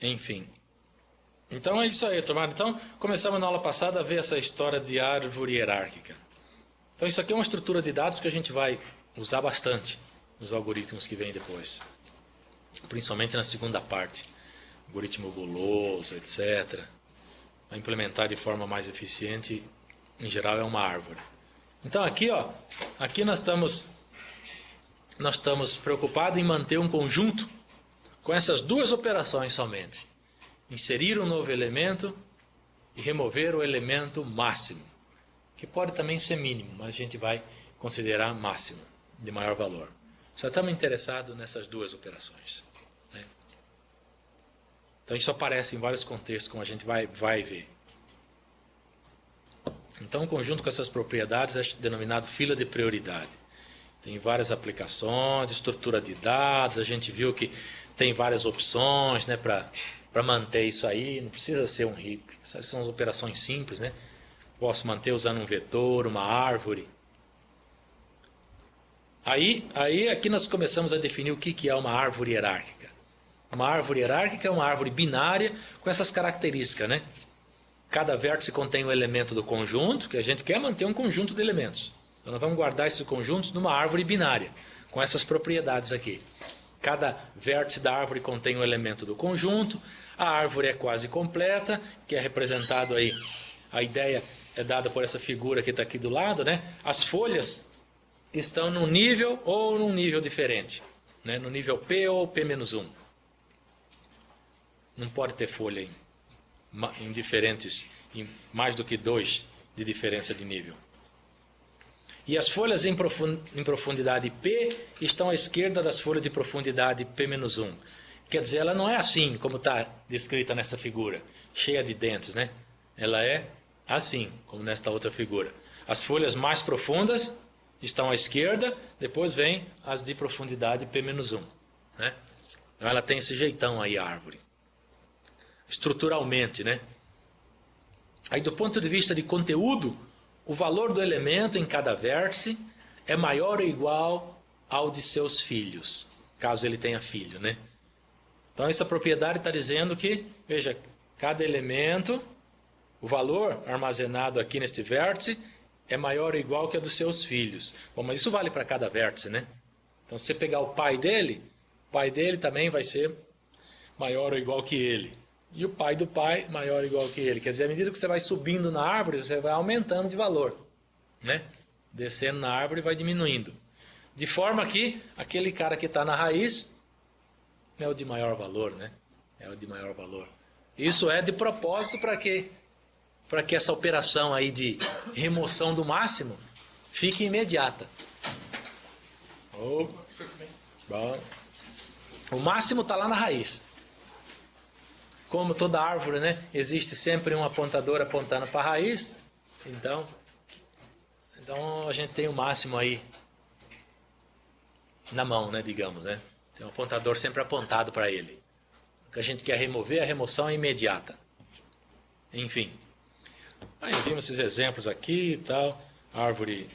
Enfim. Então é isso aí, turma. Então, começamos na aula passada a ver essa história de árvore hierárquica. Então isso aqui é uma estrutura de dados que a gente vai usar bastante nos algoritmos que vêm depois. Principalmente na segunda parte. Algoritmo guloso, etc. Para implementar de forma mais eficiente, em geral é uma árvore. Então aqui, ó, aqui nós estamos preocupados em manter um conjunto com essas duas operações somente. Inserir um novo elemento e remover o elemento máximo, que pode também ser mínimo, mas a gente vai considerar máximo, de maior valor. Só estamos interessados nessas duas operações, né? Então isso aparece em vários contextos, como a gente vai ver. Então, um conjunto com essas propriedades é denominado fila de prioridade. Tem várias aplicações, estrutura de dados, a gente viu que tem várias opções, né, para manter isso aí, não precisa ser um heap. Essas são as operações simples, né? Posso manter usando um vetor, uma árvore. Aí aqui nós começamos a definir o que é uma árvore hierárquica. Uma árvore hierárquica é uma árvore binária com essas características, né? Cada vértice contém um elemento do conjunto, que a gente quer manter um conjunto de elementos. Então nós vamos guardar esses conjuntos numa árvore binária, com essas propriedades aqui. Cada vértice da árvore contém um elemento do conjunto, a árvore é quase completa, que é representado aí, a ideia é dada por essa figura que está aqui do lado, né? As folhas estão num nível ou num nível diferente, né? No nível P ou P-1. Não pode ter folha em diferentes, em mais do que 2 de diferença de nível. E as folhas em profundidade P estão à esquerda das folhas de profundidade P-1. Quer dizer, ela não é assim como está descrita nessa figura, cheia de dentes, né? Ela é assim, como nesta outra figura. As folhas mais profundas estão à esquerda, depois vem as de profundidade P-1, né? Então ela tem esse jeitão aí, a árvore. Estruturalmente, né? Aí do ponto de vista de conteúdo, o valor do elemento em cada vértice é maior ou igual ao de seus filhos, caso ele tenha filho, né? Então essa propriedade está dizendo que, veja, cada elemento, o valor armazenado aqui neste vértice é maior ou igual que a dos seus filhos. Bom, mas isso vale para cada vértice, né? Então se você pegar o pai dele também vai ser maior ou igual que ele. E o pai do pai maior ou igual que ele. Quer dizer, à medida que você vai subindo na árvore, você vai aumentando de valor, né? Descendo na árvore vai diminuindo. De forma que aquele cara que está na raiz é o de maior valor, né? É o de maior valor. Isso é de propósito para quê? Para que essa operação aí de remoção do máximo fique imediata. Bom. O máximo está lá na raiz. Como toda árvore, né, existe sempre um apontador apontando para a raiz, então a gente tem o máximo aí na mão, né, digamos, né? Tem um apontador sempre apontado para ele. O que a gente quer remover, a remoção é imediata. Enfim. Aí vimos esses exemplos aqui e tal, árvore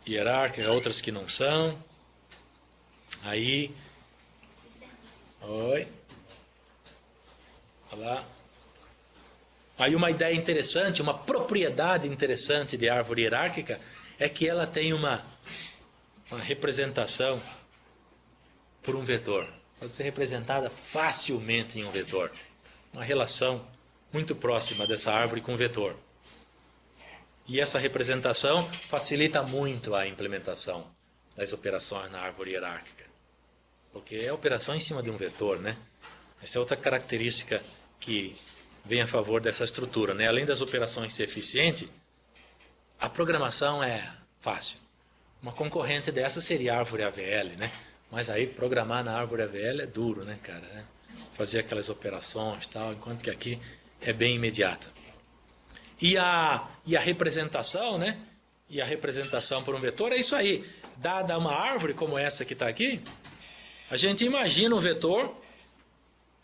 hierárquica, outras que não são. Aí, oi. Olá. Aí uma ideia interessante, uma propriedade interessante de árvore hierárquica é que ela tem uma representação por um vetor. Pode ser representada facilmente em um vetor. Uma relação muito próxima dessa árvore com o vetor. E essa representação facilita muito a implementação das operações na árvore hierárquica. Porque é operação em cima de um vetor, né? Essa é outra característica que vem a favor dessa estrutura, né? Além das operações ser eficiente, a programação é fácil. Uma concorrente dessa seria a árvore AVL, né? Mas aí programar na árvore AVL é duro, né, cara? Né? Fazer aquelas operações e tal, enquanto que aqui é bem imediata. E a representação, né? E a representação por um vetor é isso aí. Dada uma árvore como essa que está aqui, a gente imagina um vetor,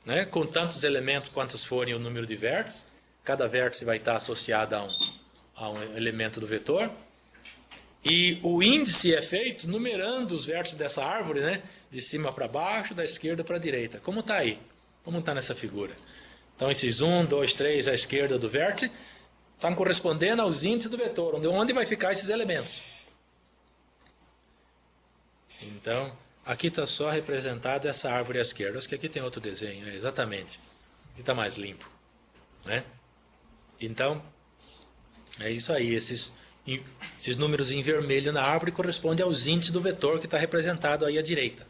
né, com tantos elementos quantos forem o número de vértices. Cada vértice vai estar associado a um elemento do vetor. E o índice é feito numerando os vértices dessa árvore, né, de cima para baixo, da esquerda para a direita. Como está aí? Vamos montar nessa figura. Então, esses 1, 2, 3 à esquerda do vértice estão correspondendo aos índices do vetor, onde vai ficar esses elementos. Então, aqui está só representada essa árvore à esquerda. Acho que aqui tem outro desenho, exatamente. Aqui está mais limpo, né? Então, é isso aí. Esses números em vermelho na árvore correspondem aos índices do vetor que está representado aí à direita.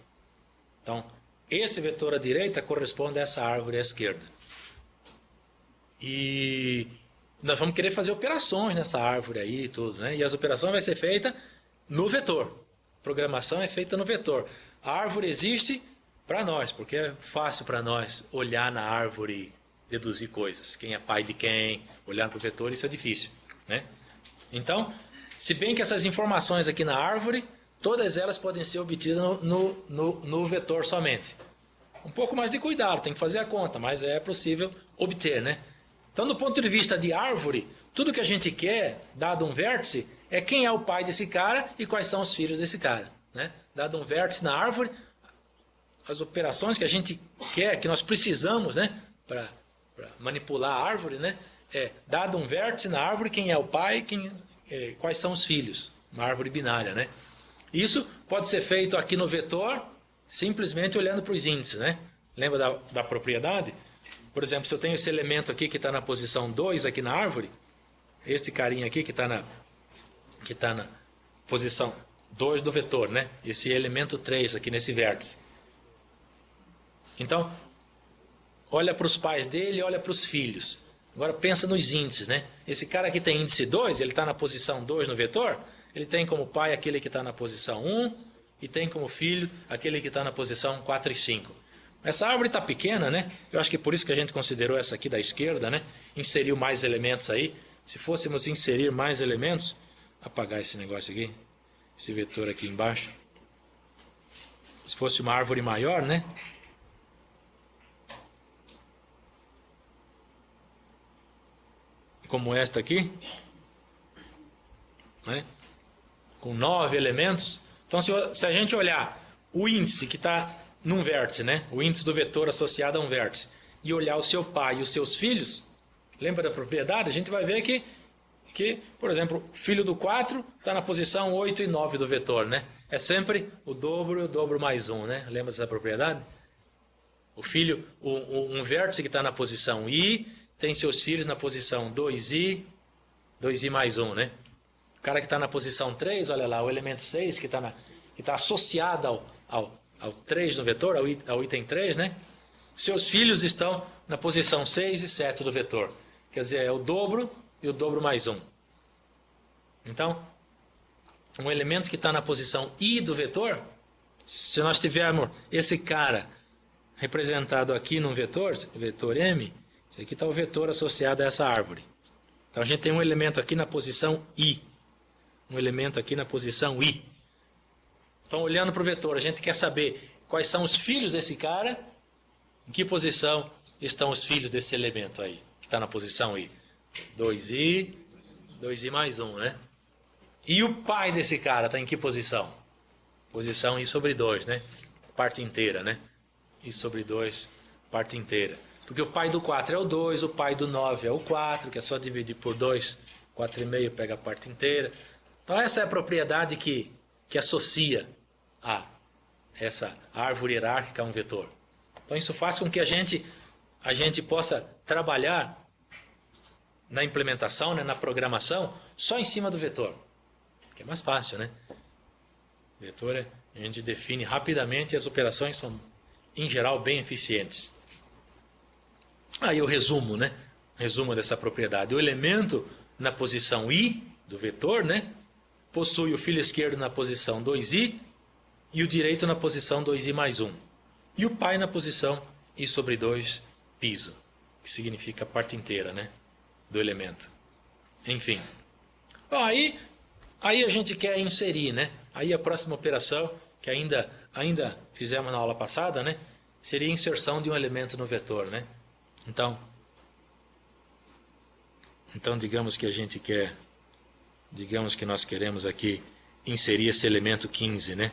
Então, esse vetor à direita corresponde a essa árvore à esquerda. E nós vamos querer fazer operações nessa árvore aí e tudo, né? E as operações vão ser feitas no vetor. A programação é feita no vetor. A árvore existe para nós, porque é fácil para nós olhar na árvore e deduzir coisas. Quem é pai de quem, olhar para o vetor, isso é difícil, né? Então, se bem que essas informações aqui na árvore, todas elas podem ser obtidas no vetor somente. Um pouco mais de cuidado, tem que fazer a conta, mas é possível obter, né? Então, do ponto de vista de árvore, tudo que a gente quer, dado um vértice, é quem é o pai desse cara e quais são os filhos desse cara, né? Dado um vértice na árvore, as operações que a gente quer, que nós precisamos, né, para manipular a árvore, né, dado um vértice na árvore, quem é o pai, quais são os filhos, uma árvore binária, né? Isso pode ser feito aqui no vetor, simplesmente olhando para os índices, né? Lembra da propriedade? Por exemplo, se eu tenho esse elemento aqui que está na posição 2 aqui na árvore, este carinha aqui que está na posição 2 do vetor, né? Esse elemento 3 aqui nesse vértice. Então, olha para os pais dele, olha para os filhos. Agora pensa nos índices, né? Esse cara aqui tem índice 2, ele está na posição 2 no vetor, ele tem como pai aquele que está na posição 1 e tem como filho aquele que está na posição 4 e 5. Essa árvore está pequena, né? Eu acho que por isso que a gente considerou essa aqui da esquerda, né? Inseriu mais elementos aí. Se fôssemos inserir mais elementos, apagar esse negócio aqui, esse vetor aqui embaixo. Se fosse uma árvore maior, né? Como esta aqui, né? Com 9 elementos. Então, se a gente olhar o índice que está num vértice, né? O índice do vetor associado a um vértice, e olhar o seu pai e os seus filhos, lembra da propriedade? A gente vai ver que por exemplo, o filho do 4 está na posição 8 e 9 do vetor, né? É sempre o dobro mais 1, né? Lembra dessa propriedade? O filho, um vértice que está na posição I, tem seus filhos na posição 2i mais 1, né? O cara que está na posição 3, olha lá, o elemento 6 que está associado ao 3 no vetor, ao item 3, né? Seus filhos estão na posição 6 e 7 do vetor. Quer dizer, é o dobro e o dobro mais 1. Então, um elemento que está na posição I do vetor, se nós tivermos esse cara representado aqui num vetor M, esse aqui está o vetor associado a essa árvore. Então a gente tem um elemento aqui na posição I, um elemento aqui na posição I. Então, olhando para o vetor, a gente quer saber quais são os filhos desse cara, em que posição estão os filhos desse elemento aí, que está na posição I. 2i mais 1, né? E o pai desse cara está em que posição? Posição I sobre 2, né? Parte inteira, né? I sobre 2, parte inteira. Porque o pai do 4 é o 2, o pai do 9 é o 4, que é só dividir por 2, 4,5 pega a parte inteira. Então essa é a propriedade que associa a essa árvore hierárquica a um vetor. Então isso faz com que a gente possa trabalhar na implementação, né, na programação, só em cima do vetor. Que é mais fácil, né? Vetor a gente define rapidamente e as operações são, em geral, bem eficientes. Aí o resumo, né? Resumo dessa propriedade. O elemento na posição I do vetor, né, possui o filho esquerdo na posição 2i e o direito na posição 2i mais 1. E o pai na posição I sobre 2 piso, que significa a parte inteira, né, do elemento. Enfim. Bom, aí a gente quer inserir, né? Aí a próxima operação, que ainda fizemos na aula passada, né, seria a inserção de um elemento no vetor, né? Então digamos que a gente quer, digamos que nós queremos aqui inserir esse elemento 15, né?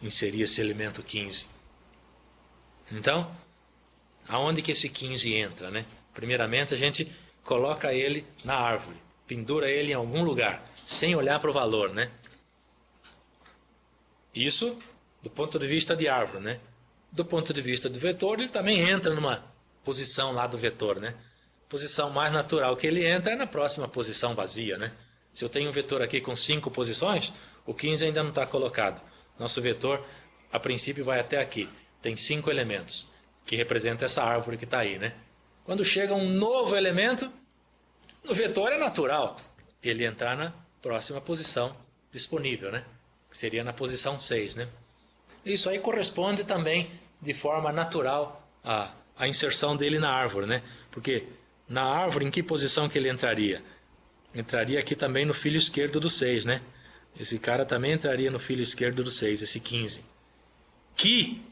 Inserir esse elemento 15. Então, aonde que esse 15 entra, né? Primeiramente, a gente coloca ele na árvore, pendura ele em algum lugar, sem olhar para o valor, né? Isso do ponto de vista de árvore, né? Do ponto de vista do vetor, ele também entra numa posição lá do vetor, né? Posição mais natural que ele entra é na próxima posição vazia, né? Se eu tenho um vetor aqui com 5 posições, o 15 ainda não está colocado. Nosso vetor, a princípio, vai até aqui. Tem 5 elementos, que representam essa árvore que está aí, né? Quando chega um novo elemento, no vetor é natural ele entrar na próxima posição disponível, né? Que seria na posição 6, né? Isso aí corresponde também de forma natural à inserção dele na árvore, né? Porque na árvore, em que posição que ele entraria? Entraria aqui também no filho esquerdo do 6, né? Esse cara também entraria no filho esquerdo do 6, esse 15. Que,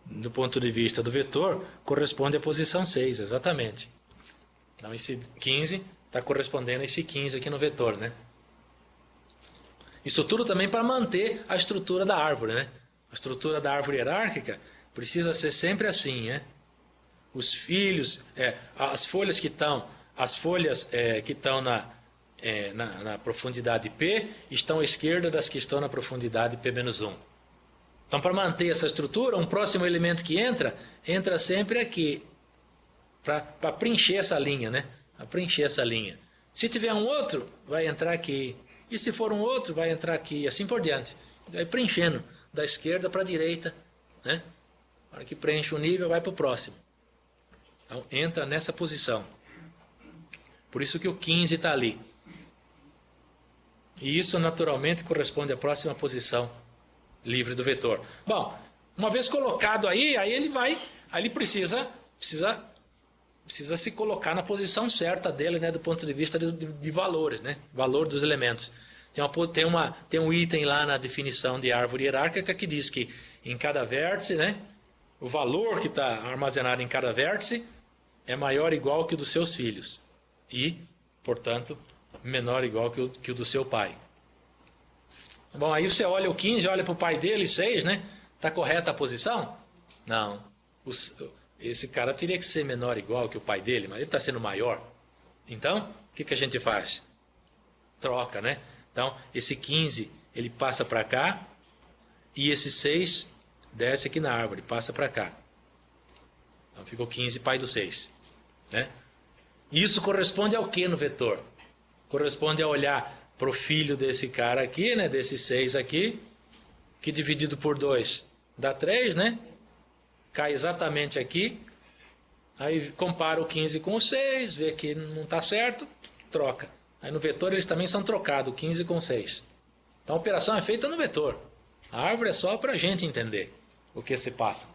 do ponto de vista do vetor, corresponde à posição 6, exatamente. Então, esse 15 está correspondendo a esse 15 aqui no vetor, né? Isso tudo também para manter a estrutura da árvore, né? A estrutura da árvore hierárquica precisa ser sempre assim, né? Os filhos, as folhas que estão na profundidade P estão à esquerda das que estão na profundidade P-1. Então, para manter essa estrutura, um próximo elemento que entra sempre aqui, para preencher essa linha, né? Para preencher essa linha. Se tiver um outro, vai entrar aqui. E se for um outro, vai entrar aqui, e assim por diante. Vai preenchendo da esquerda para a direita, né? Na hora que preenche o nível, vai para o próximo. Então, entra nessa posição. Por isso que o 15 está ali. E isso, naturalmente, corresponde à próxima posição livre do vetor. Bom, uma vez colocado aí ele precisa se colocar na posição certa dele, né, do ponto de vista de valores, né, valor dos elementos. Tem um item lá na definição de árvore hierárquica que diz que em cada vértice, né, o valor que está armazenado em cada vértice é maior ou igual que o dos seus filhos e, portanto, menor ou igual que o do seu pai. Bom, aí você olha o 15, olha para o pai dele, 6, né? Está correta a posição? Não. Esse cara teria que ser menor ou igual que o pai dele, mas ele está sendo maior. Então, o que a gente faz? Troca, né? Então, esse 15, ele passa para cá e esse 6 desce aqui na árvore, passa para cá. Então, ficou 15 pai do 6, né? Isso corresponde ao que no vetor? Corresponde a olhar para o filho desse cara aqui, né, desse 6 aqui, que dividido por 2 dá 3, né? Cai exatamente aqui. Aí compara o 15 com o 6, vê que não está certo, troca. Aí no vetor eles também são trocados, 15 com 6. Então a operação é feita no vetor. A árvore é só para a gente entender o que se passa.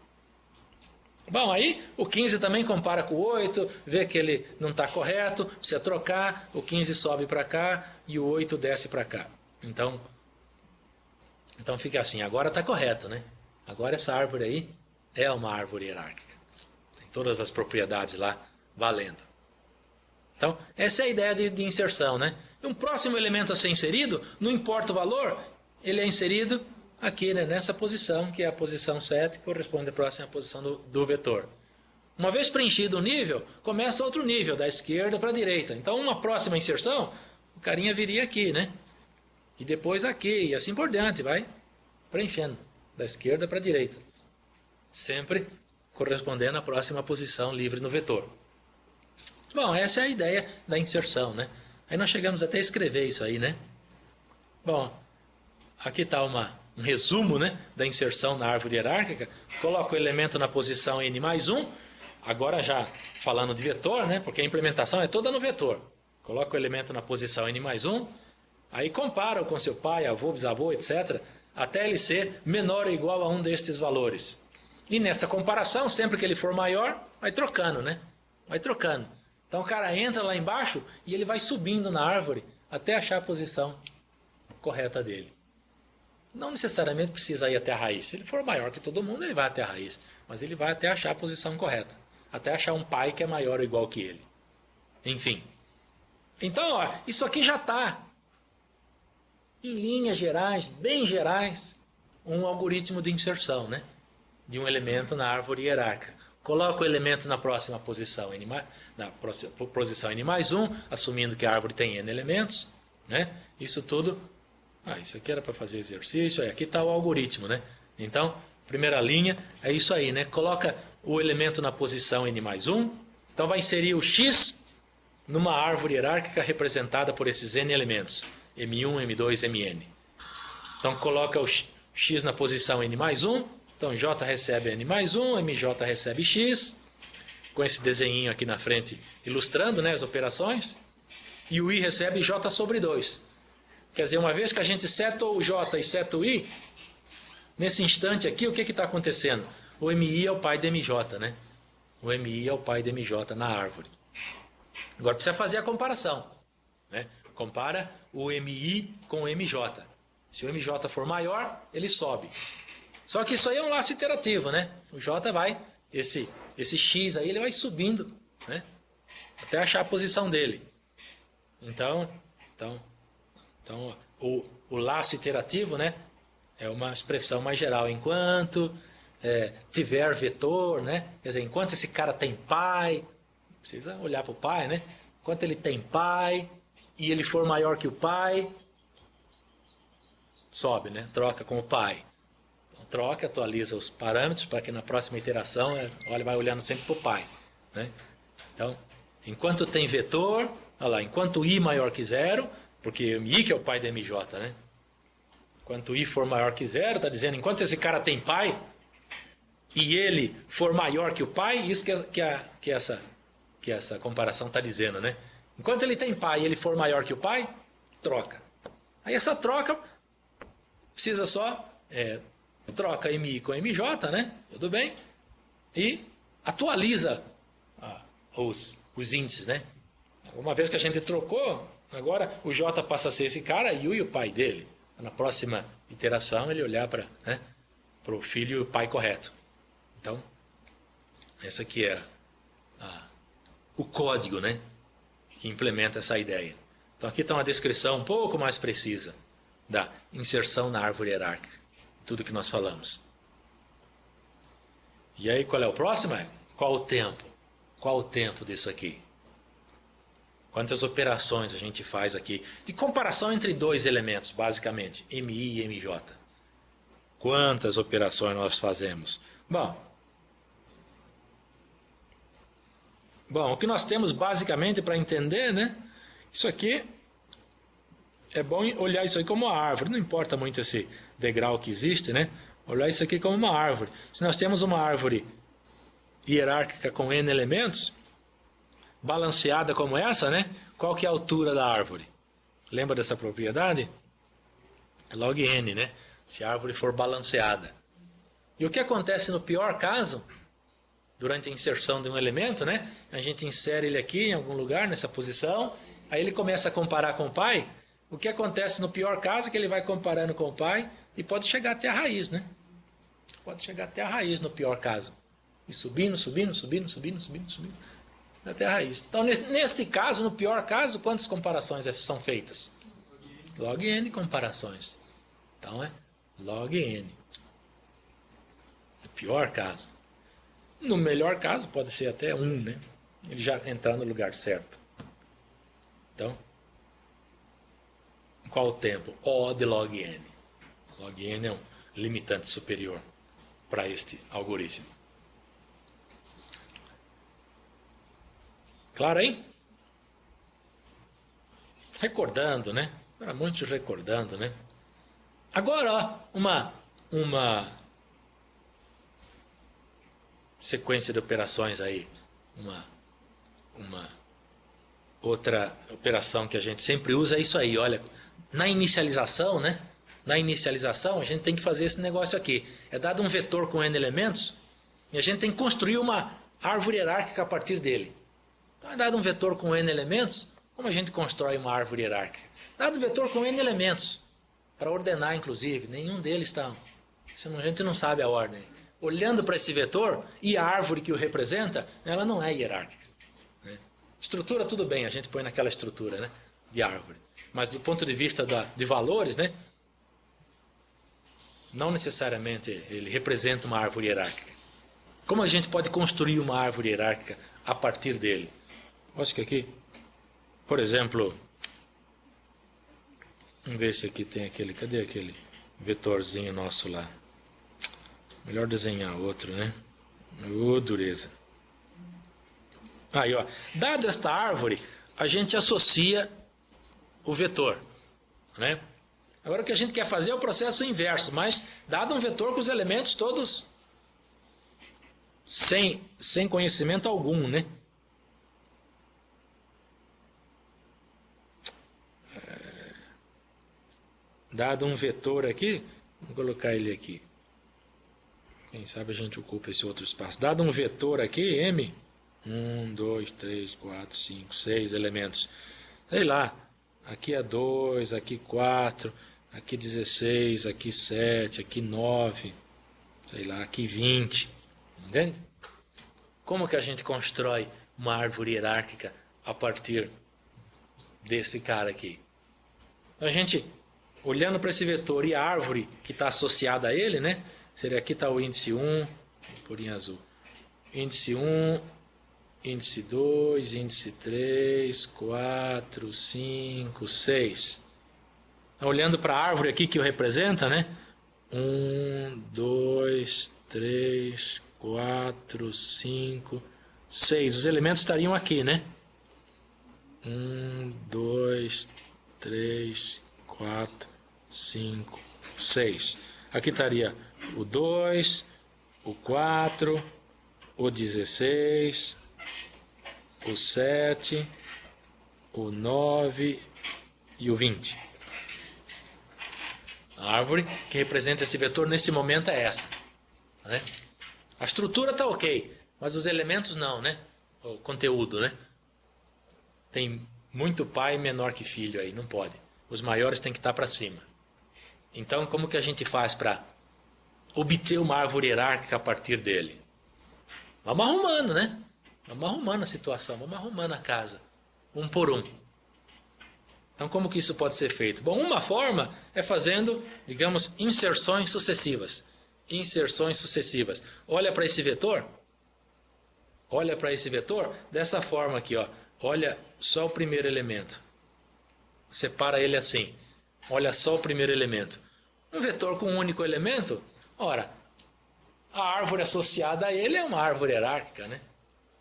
Bom, aí o 15 também compara com o 8, vê que ele não está correto, precisa trocar, o 15 sobe para cá e o 8 desce para cá. Então fica assim, agora está correto, né? Agora essa árvore aí é uma árvore hierárquica. Tem todas as propriedades lá valendo. Então, essa é a ideia de inserção, né? Um próximo elemento a ser inserido, não importa o valor, ele é inserido aqui, né, nessa posição, que é a posição 7, que corresponde à próxima posição do vetor. Uma vez preenchido o nível, começa outro nível, da esquerda para a direita. Então, uma próxima inserção, o carinha viria aqui, né? E depois aqui, e assim por diante, vai preenchendo, da esquerda para a direita. Sempre correspondendo à próxima posição livre no vetor. Bom, essa é a ideia da inserção, né? Aí nós chegamos até a escrever isso aí, né? Bom, aqui está um resumo, né, da inserção na árvore hierárquica. Coloca o elemento na posição n mais 1. Agora já falando de vetor, né, porque a implementação é toda no vetor. Coloca o elemento na posição n mais 1. Aí compara com seu pai, avô, bisavô, etc. Até ele ser menor ou igual a um destes valores. E nessa comparação, sempre que ele for maior, vai trocando, né? Vai trocando. Então o cara entra lá embaixo e ele vai subindo na árvore até achar a posição correta dele. Não necessariamente precisa ir até a raiz. Se ele for maior que todo mundo, ele vai até a raiz. Mas ele vai até achar a posição correta. Até achar um pai que é maior ou igual que ele. Enfim. Então, ó, isso aqui já está, em linhas gerais, bem gerais, um algoritmo de inserção, né, de um elemento na árvore hierárquica. coloca o elemento na próxima posição, posição n mais 1, assumindo que a árvore tem n elementos, né? Isso tudo, isso aqui era para fazer exercício, aqui está o algoritmo, né? Então, primeira linha é isso aí, né? Coloca o elemento na posição n mais 1, então vai inserir o x numa árvore hierárquica representada por esses n elementos, m1, m2, mn. Então, coloca o x na posição n mais 1, então j recebe n mais 1, mj recebe x, com esse desenhinho aqui na frente ilustrando, né, as operações, e o i recebe j sobre 2. Quer dizer, uma vez que a gente setou o j e seta o i, nesse instante aqui, o que está acontecendo? O mi é o pai de mj, né? O mi é o pai de mj na árvore. Agora precisa fazer a comparação, né? Compara o mi com o mj. Se o mj for maior, ele sobe. Só que isso aí é um laço iterativo, né? O j vai, esse x aí, ele vai subindo, né? Até achar a posição dele. Então o laço iterativo, né? É uma expressão mais geral. Enquanto tiver vetor, né? Quer dizer, enquanto esse cara tem pai, precisa olhar para o pai, né? Enquanto ele tem pai e ele for maior que o pai, sobe, né? Troca com o pai. Troca, atualiza os parâmetros para que na próxima iteração vai olhando sempre para o pai, né? Então, enquanto tem vetor, olha lá, enquanto i maior que 0, porque i que é o pai da mj, né? Enquanto i for maior que 0, está dizendo, enquanto esse cara tem pai e ele for maior que o pai, isso que essa comparação está dizendo, né? Enquanto ele tem pai e ele for maior que o pai, troca. Aí essa troca precisa só troca mi com mj, né? Tudo bem? E atualiza os índices, né? Uma vez que a gente trocou, agora o j passa a ser esse cara e o pai dele. Na próxima iteração ele olhar para o filho e o pai correto. Então, esse aqui é o código, né? Que implementa essa ideia. Então aqui está uma descrição um pouco mais precisa da inserção na árvore hierárquica. Tudo que nós falamos. E aí, qual é o próximo? Qual o tempo? Qual o tempo disso aqui? Quantas operações a gente faz aqui? De comparação entre dois elementos, basicamente, mi e mj. Quantas operações nós fazemos? Bom, o que nós temos basicamente para entender, né? Isso aqui, é bom olhar isso aí como uma árvore. Não importa muito esse degrau que existe, né? Olhar isso aqui como uma árvore. Se nós temos uma árvore hierárquica com n elementos, balanceada como essa, né? Qual que é a altura da árvore? Lembra dessa propriedade? Log n, né? Se a árvore for balanceada. E o que acontece no pior caso, durante a inserção de um elemento, né? A gente insere ele aqui em algum lugar, nessa posição, aí ele começa a comparar com o pai. O que acontece no pior caso é que ele vai comparando com o pai e pode chegar até a raiz, né? Pode chegar até a raiz no pior caso. E subindo, até a raiz. Então, nesse caso, no pior caso, quantas comparações são feitas? Log n comparações. Então, log n. No pior caso. No melhor caso, pode ser até 1, né? Ele já entrar no lugar certo. Então, qual o tempo? O de log n. Log n é um limitante superior para este algoritmo. Claro aí? Recordando, né? Era muitos recordando, né? Agora, ó, uma sequência de operações aí. Uma outra operação que a gente sempre usa é isso aí, olha. Na inicialização, né? Na inicialização, a gente tem que fazer esse negócio aqui. É dado um vetor com n elementos e a gente tem que construir uma árvore hierárquica a partir dele. Então, é dado um vetor com n elementos, como a gente constrói uma árvore hierárquica? Dado um vetor com n elementos, para ordenar, inclusive, nenhum deles está... A gente não sabe a ordem. Olhando para esse vetor e a árvore que o representa, ela não é hierárquica. Né? Estrutura, tudo bem, a gente põe naquela estrutura, né, de árvore. Mas do ponto de vista de valores, né, não necessariamente ele representa uma árvore hierárquica. Como a gente pode construir uma árvore hierárquica a partir dele? Acho que aqui, por exemplo, vamos ver se aqui tem aquele, cadê aquele vetorzinho nosso lá? Melhor desenhar outro, né? Dureza. Aí, ó, dado esta árvore, a gente associa o vetor, né? Agora o que a gente quer fazer é o processo inverso, mas dado um vetor com os elementos todos sem conhecimento algum, né? Dado um vetor aqui, vamos colocar ele aqui. Quem sabe a gente ocupa esse outro espaço. Dado um vetor aqui, M, 1, 2, 3, 4, 5, 6 elementos. Sei lá, aqui é 2, aqui 4, aqui 16, aqui 7, aqui 9, sei lá, aqui 20. Entende? Como que a gente constrói uma árvore hierárquica a partir desse cara aqui? A gente, olhando para esse vetor e a árvore que está associada a ele, né? Seria aqui está o índice 1, por em azul. Índice 1, índice 2, índice 3, 4, 5, 6. Olhando para a árvore aqui que o representa, né? 1, 2, 3, 4, 5, 6. Os elementos estariam aqui, né? 1, 2, 3, 4, 5, 6. Aqui estaria o 2, o 4, o 16, o 7, o 9 e o 20. A árvore que representa esse vetor nesse momento é essa, né? A estrutura está ok, mas os elementos não, né? O conteúdo, né? Tem muito pai menor que filho aí, não pode. Os maiores têm que estar para cima. Então, como que a gente faz para obter uma árvore hierárquica a partir dele? Vamos arrumando, né? Vamos arrumando a situação, vamos arrumando a casa, um por um. Então, como que isso pode ser feito? Bom, uma forma é fazendo, digamos, inserções sucessivas. Inserções sucessivas. Olha para esse vetor. Olha para esse vetor dessa forma aqui, ó. Olha só o primeiro elemento. Separa ele assim. Olha só o primeiro elemento. Um vetor com um único elemento, ora, a árvore associada a ele é uma árvore hierárquica, né?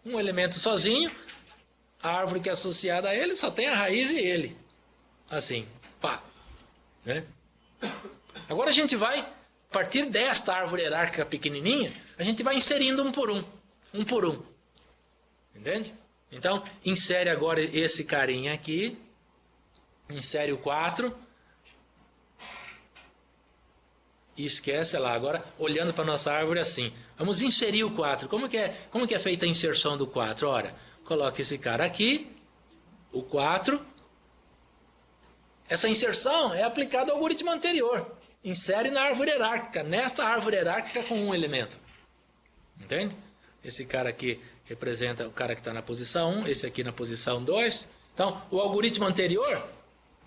Um elemento sozinho, a árvore que é associada a ele só tem a raiz e ele. Assim, pá. Né? Agora a gente vai, a partir desta árvore hierárquica pequenininha, a gente vai inserindo um por um. Um por um. Entende? Então, insere agora esse carinha aqui. Insere o 4. E esquece lá. Agora, olhando para a nossa árvore assim. Vamos inserir o 4. Como que é feita a inserção do 4? Ora, coloca esse cara aqui. O 4. Essa inserção é aplicada ao algoritmo anterior. Insere na árvore hierárquica. Nesta árvore hierárquica com um elemento. Entende? Esse cara aqui representa o cara que está na posição 1. Esse aqui na posição 2. Então, o algoritmo anterior,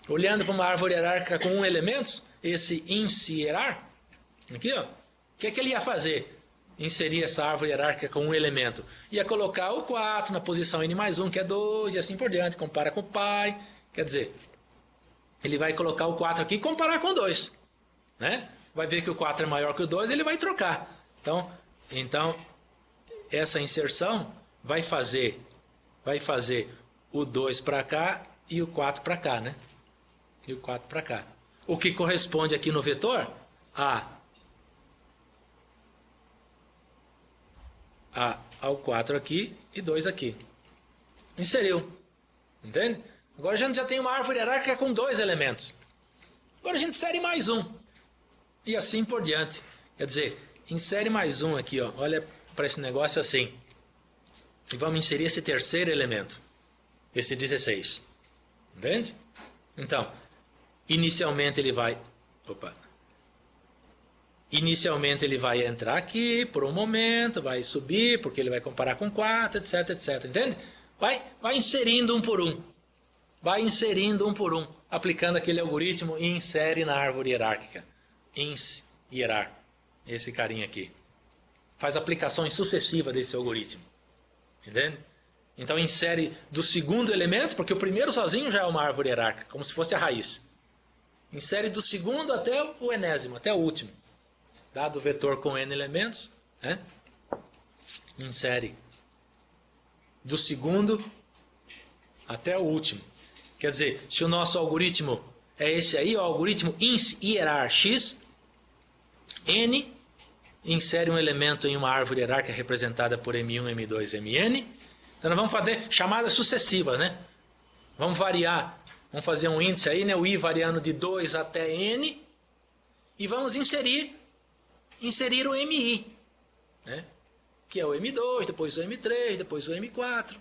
olhando para uma árvore hierárquica com um elemento, esse inserir, aqui, ó, o que é que ele ia fazer? Inserir essa árvore hierárquica com um elemento. Ia colocar o 4 na posição n mais 1, que é 2, e assim por diante. Compara com o pai. Quer dizer, ele vai colocar o 4 aqui e comparar com o 2. Né? Vai ver que o 4 é maior que o 2, ele vai trocar. Então essa inserção vai fazer o 2 para cá e o 4 para cá, né? E o 4 para cá. O que corresponde aqui no vetor ao 4 aqui e 2 aqui. Inseriu. Entende? Agora a gente já tem uma árvore hierárquica com 2 elementos. Agora a gente insere mais um. E assim por diante. Quer dizer, insere mais um aqui, ó. Olha para esse negócio assim. E vamos inserir esse terceiro elemento. Esse 16. Entende? Então, inicialmente ele vai entrar aqui por um momento, vai subir, porque ele vai comparar com 4, etc, etc. Entende? Vai inserindo um por um. Vai inserindo um por um. Aplicando aquele algoritmo e insere na árvore hierárquica. Inserir. Esse carinha aqui. faz aplicações sucessivas desse algoritmo. Entende? Então insere do segundo elemento, porque o primeiro sozinho já é uma árvore hierárquica, como se fosse a raiz. Insere do segundo até o enésimo, até o último. Dado o vetor com n elementos, né? Insere do segundo até o último. Quer dizer, se o nosso algoritmo é esse aí, o algoritmo ins_hierar_x, n insere um elemento em uma árvore hierárquica representada por m1, m2, mn. Então nós vamos fazer chamadas sucessivas, né? Vamos variar, vamos fazer um índice aí, né? O i variando de 2 até n, e vamos inserir o mi, né? Que é o m2, depois o m3, depois o m4.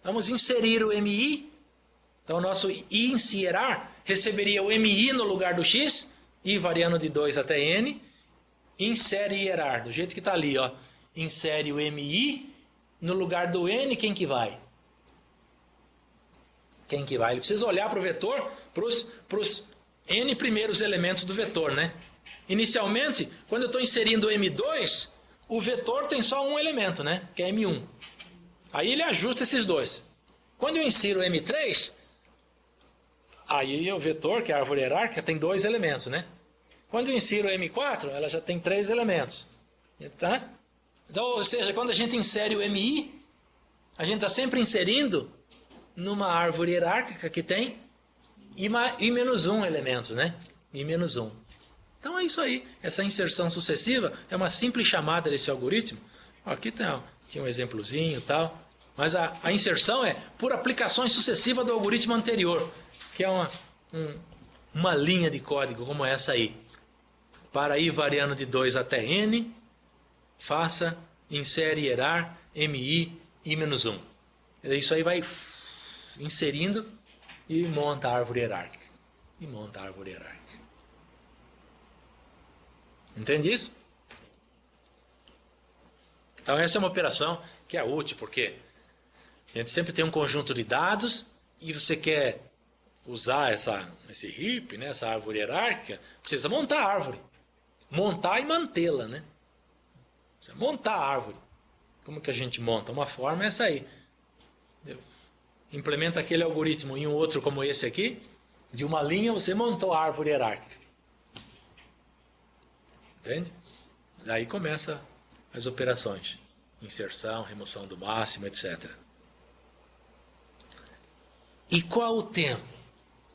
Vamos inserir o mi. Então o nosso ins_hierar receberia o mi no lugar do x, i variando de 2 até n. Insere hierar, do jeito que está ali, ó. Insere o mi, no lugar do n, quem que vai? Quem que vai? Ele precisa olhar para o vetor, para os n primeiros elementos do vetor, né? Inicialmente, quando eu estou inserindo o m2, o vetor tem só um elemento, né? Que é m1. Aí ele ajusta esses dois. Quando eu insiro o m3, aí o vetor, que é a árvore hierárquica, tem 2 elementos, né? Quando eu insiro o m4, ela já tem 3 elementos. Tá? Então, ou seja, quando a gente insere o mi, a gente está sempre inserindo numa árvore hierárquica que tem i-1 elementos, né? i-1. Então é isso aí. Essa inserção sucessiva é uma simples chamada desse algoritmo. Aqui tem um exemplozinho e tal. Mas a inserção é por aplicações sucessivas do algoritmo anterior, que é uma linha de código como essa aí. Para i variando de 2 até n, insere hierar, mi, i-1. Isso aí vai inserindo e monta a árvore hierárquica. Entende isso? Então essa é uma operação que é útil, porque a gente sempre tem um conjunto de dados e você quer usar esse heap, né, essa árvore hierárquica, precisa montar a árvore. Montar e mantê-la, né? Precisa montar a árvore. Como que a gente monta? Uma forma é essa aí. Implementa aquele algoritmo em um outro como esse aqui, de uma linha você montou a árvore hierárquica. Entende? Daí começa as operações. Inserção, remoção do máximo, etc. E qual o tempo?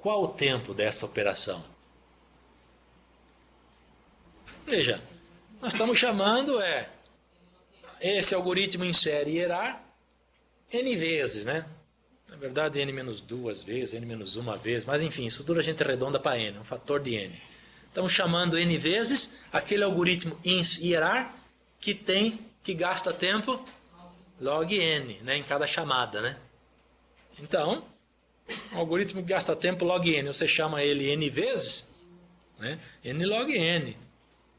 Qual o tempo dessa operação? Veja, nós estamos chamando esse algoritmo insere hierar n vezes, né? Na verdade, n-2 vezes, n-1 vez, mas enfim, isso tudo a gente arredonda para n, é um fator de n. Estamos chamando n vezes aquele algoritmo ins_hierar que gasta tempo log n, né, em cada chamada, né? Então, um algoritmo que gasta tempo log n, você chama ele n vezes, né? N log n.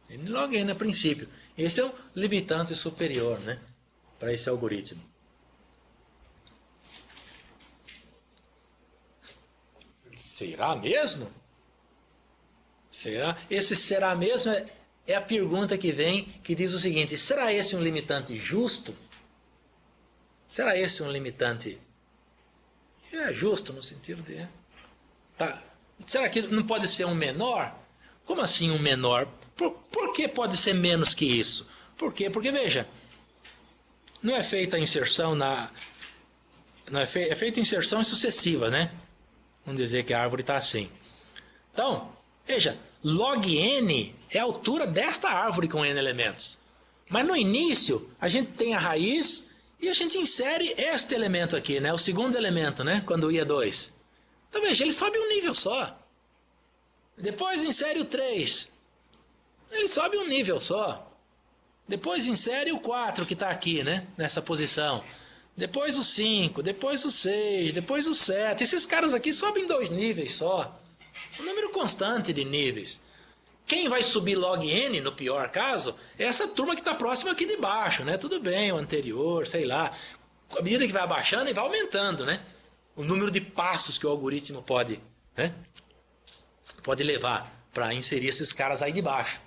N log n a princípio. Esse é o limitante superior, né, para esse algoritmo. Será mesmo? Será? Esse será mesmo é a pergunta que vem, que diz o seguinte: será esse um limitante justo? Será esse um limitante justo no sentido de... Tá. Será que não pode ser um menor? Como assim um menor? Por que pode ser menos que isso? Por quê? Porque, veja, não é feita a inserção é feita inserção sucessiva, né? Vamos dizer que a árvore está assim. Então, veja, log n é a altura desta árvore com n elementos. Mas no início, a gente tem a raiz e a gente insere este elemento aqui, né? O segundo elemento, né? Quando o i é 2. Então, veja, ele sobe um nível só. Depois insere o 3. Ele sobe um nível só. Depois insere o 4 que está aqui, né? Nessa posição. Depois o 5, depois o 6, depois o 7. Esses caras aqui sobem 2 níveis só. Um número constante de níveis. Quem vai subir log n, no pior caso, é essa turma que está próxima aqui de baixo, né? Tudo bem, o anterior, sei lá. À medida que vai abaixando, ele vai aumentando, né? O número de passos que o algoritmo pode levar para inserir esses caras aí de baixo.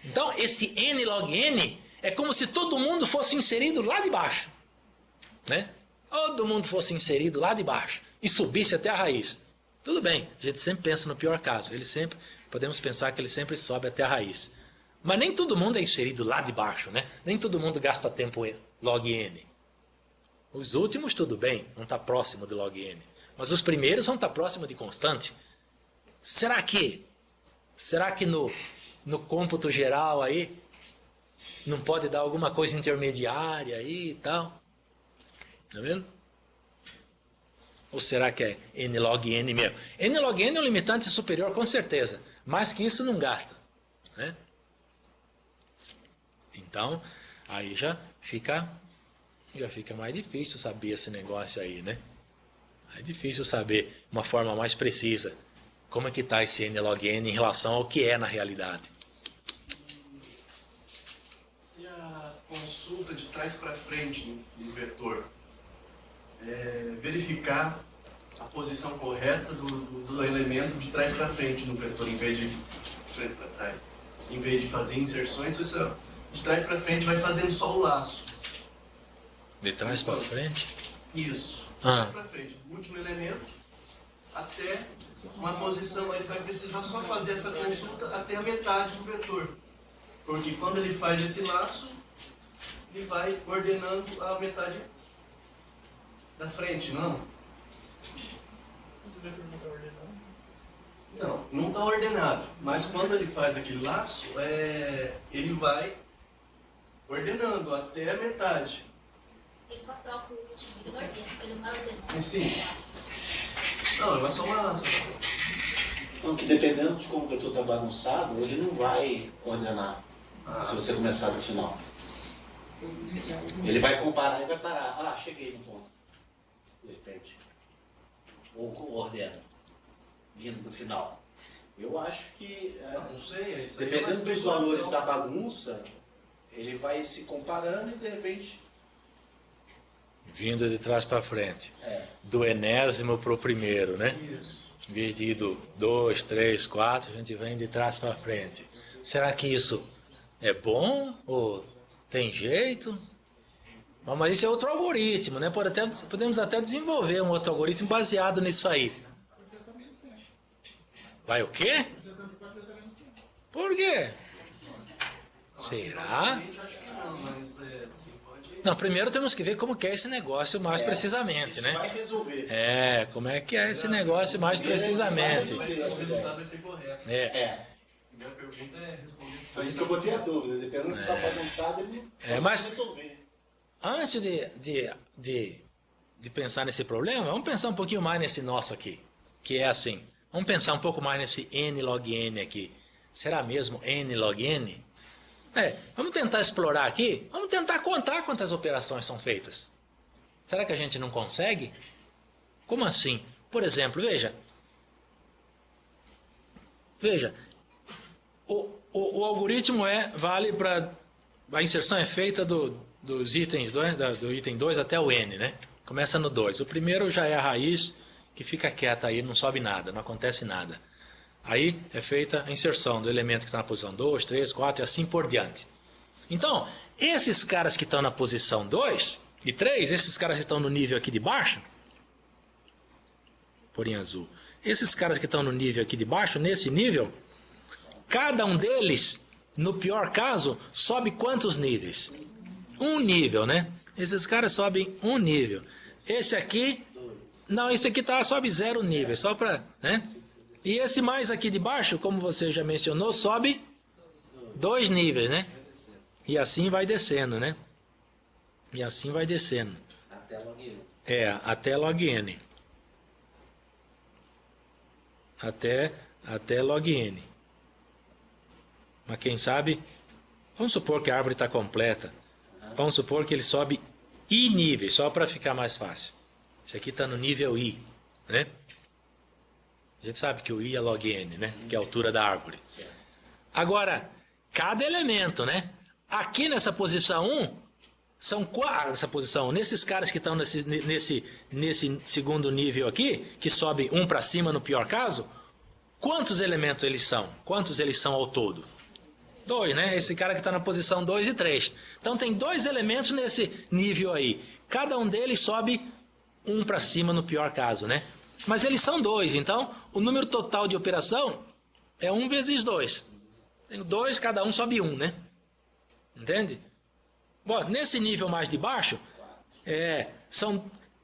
Então, esse n log n É como se todo mundo fosse inserido lá de baixo, né? Todo mundo fosse inserido lá de baixo e subisse até a raiz. Tudo bem, a gente sempre pensa no pior caso. Podemos pensar que ele sempre sobe até a raiz. Mas nem todo mundo é inserido lá de baixo, né? Nem todo mundo gasta tempo em log n. Os últimos, tudo bem, vão estar próximo de log n. Mas os primeiros vão estar próximo de constante. Será que no cômputo geral aí não pode dar alguma coisa intermediária aí e tal? Tá vendo? Ou será que é n log n mesmo? N log n é um limitante superior com certeza. Mais que isso não gasta, né? Então, aí já fica mais difícil saber esse negócio aí, né? É difícil saber uma forma mais precisa como é que está esse n log n em relação ao que é na realidade. Se a consulta de trás para frente do vetor verificar a posição correta do elemento de trás para frente no vetor, em vez de frente para trás, em vez de fazer inserções, você de trás para frente vai fazendo só o laço. De trás para frente? Isso. De trás para frente. O último elemento até uma posição, ele vai precisar só fazer essa consulta até a metade do vetor. Porque quando ele faz esse laço, ele vai ordenando a metade da frente, não? Não, não está ordenado. Mas quando ele faz aquele laço, ele vai ordenando até a metade. Ele só troca o último, ele ordena, ele não vai ordenar. Sim. Não, é só uma laço. Não, que dependendo de como o vetor está bagunçado, ele não vai ordenar se você começar do final. Ele vai comparar e vai parar. Ah, cheguei no ponto. De repente. Ou ordena, vindo do final. Eu acho que, não sei, isso dependendo dos valores da bagunça, ele vai se comparando e de repente... Vindo de trás para frente. É. Do enésimo para o primeiro, né? Isso. Em vez de ir do 2, 3, 4, a gente vem de trás para frente. Será que isso é bom? Ou tem jeito? Mas isso é outro algoritmo, né? Podemos até desenvolver um outro algoritmo baseado nisso aí. Vai o quê? Por quê? Será? Acho que não, mas assim, pode... Não, primeiro temos que ver como que é esse negócio mais precisamente, né? Vai resolver. Como é que é esse negócio mais precisamente. O resultado vai ser correto. A minha pergunta é responder se Por isso que eu botei a dúvida. Dependendo do que está bagunçado, ele não vai resolver. Antes de pensar nesse problema, vamos pensar um pouquinho mais nesse nosso aqui, que é assim. Vamos pensar um pouco mais nesse n log n aqui. Será mesmo n log n? Vamos tentar explorar aqui, vamos tentar contar quantas operações são feitas. Será que a gente não consegue? Como assim? Por exemplo, veja, o algoritmo vale para... A inserção é feita dos itens, do item 2 até o n, né? Começa no 2. O primeiro já é a raiz, que fica quieta aí, não sobe nada, não acontece nada. Aí é feita a inserção do elemento que está na posição 2, 3, 4 e assim por diante. Então, esses caras que estão na posição 2 e 3, esses caras que estão no nível aqui de baixo, por em azul, esses caras que estão no nível aqui de baixo, nesse nível, cada um deles, no pior caso, sobe quantos níveis? Um nível, né? Esses caras sobem um nível. Esse aqui, não, esse aqui sobe 0 nível, só para, né? E esse mais aqui de baixo, como você já mencionou, sobe 2 níveis, né? E assim vai descendo, né? E assim vai descendo. Até log n. Até log n. Até log n. Mas quem sabe, vamos supor que a árvore está completa. Vamos supor que ele sobe i níveis, só para ficar mais fácil. Esse aqui está no nível i, né? A gente sabe que o i é log n, né? Que é a altura da árvore. Agora, cada elemento, né? Aqui nessa posição 1, são 4, nessa posição, nesses caras que estão nesse segundo nível aqui, que sobe 1 para cima no pior caso, quantos elementos eles são? Quantos eles são ao todo? 2, né? Esse cara que está na posição 2 e 3. Então tem 2 elementos nesse nível aí. Cada um deles sobe 1 para cima no pior caso, né? Mas eles são 2, então o número total de operação é 1 vezes 2. Tem 2, cada um sobe 1, né? Entende? Bom, nesse nível mais de baixo,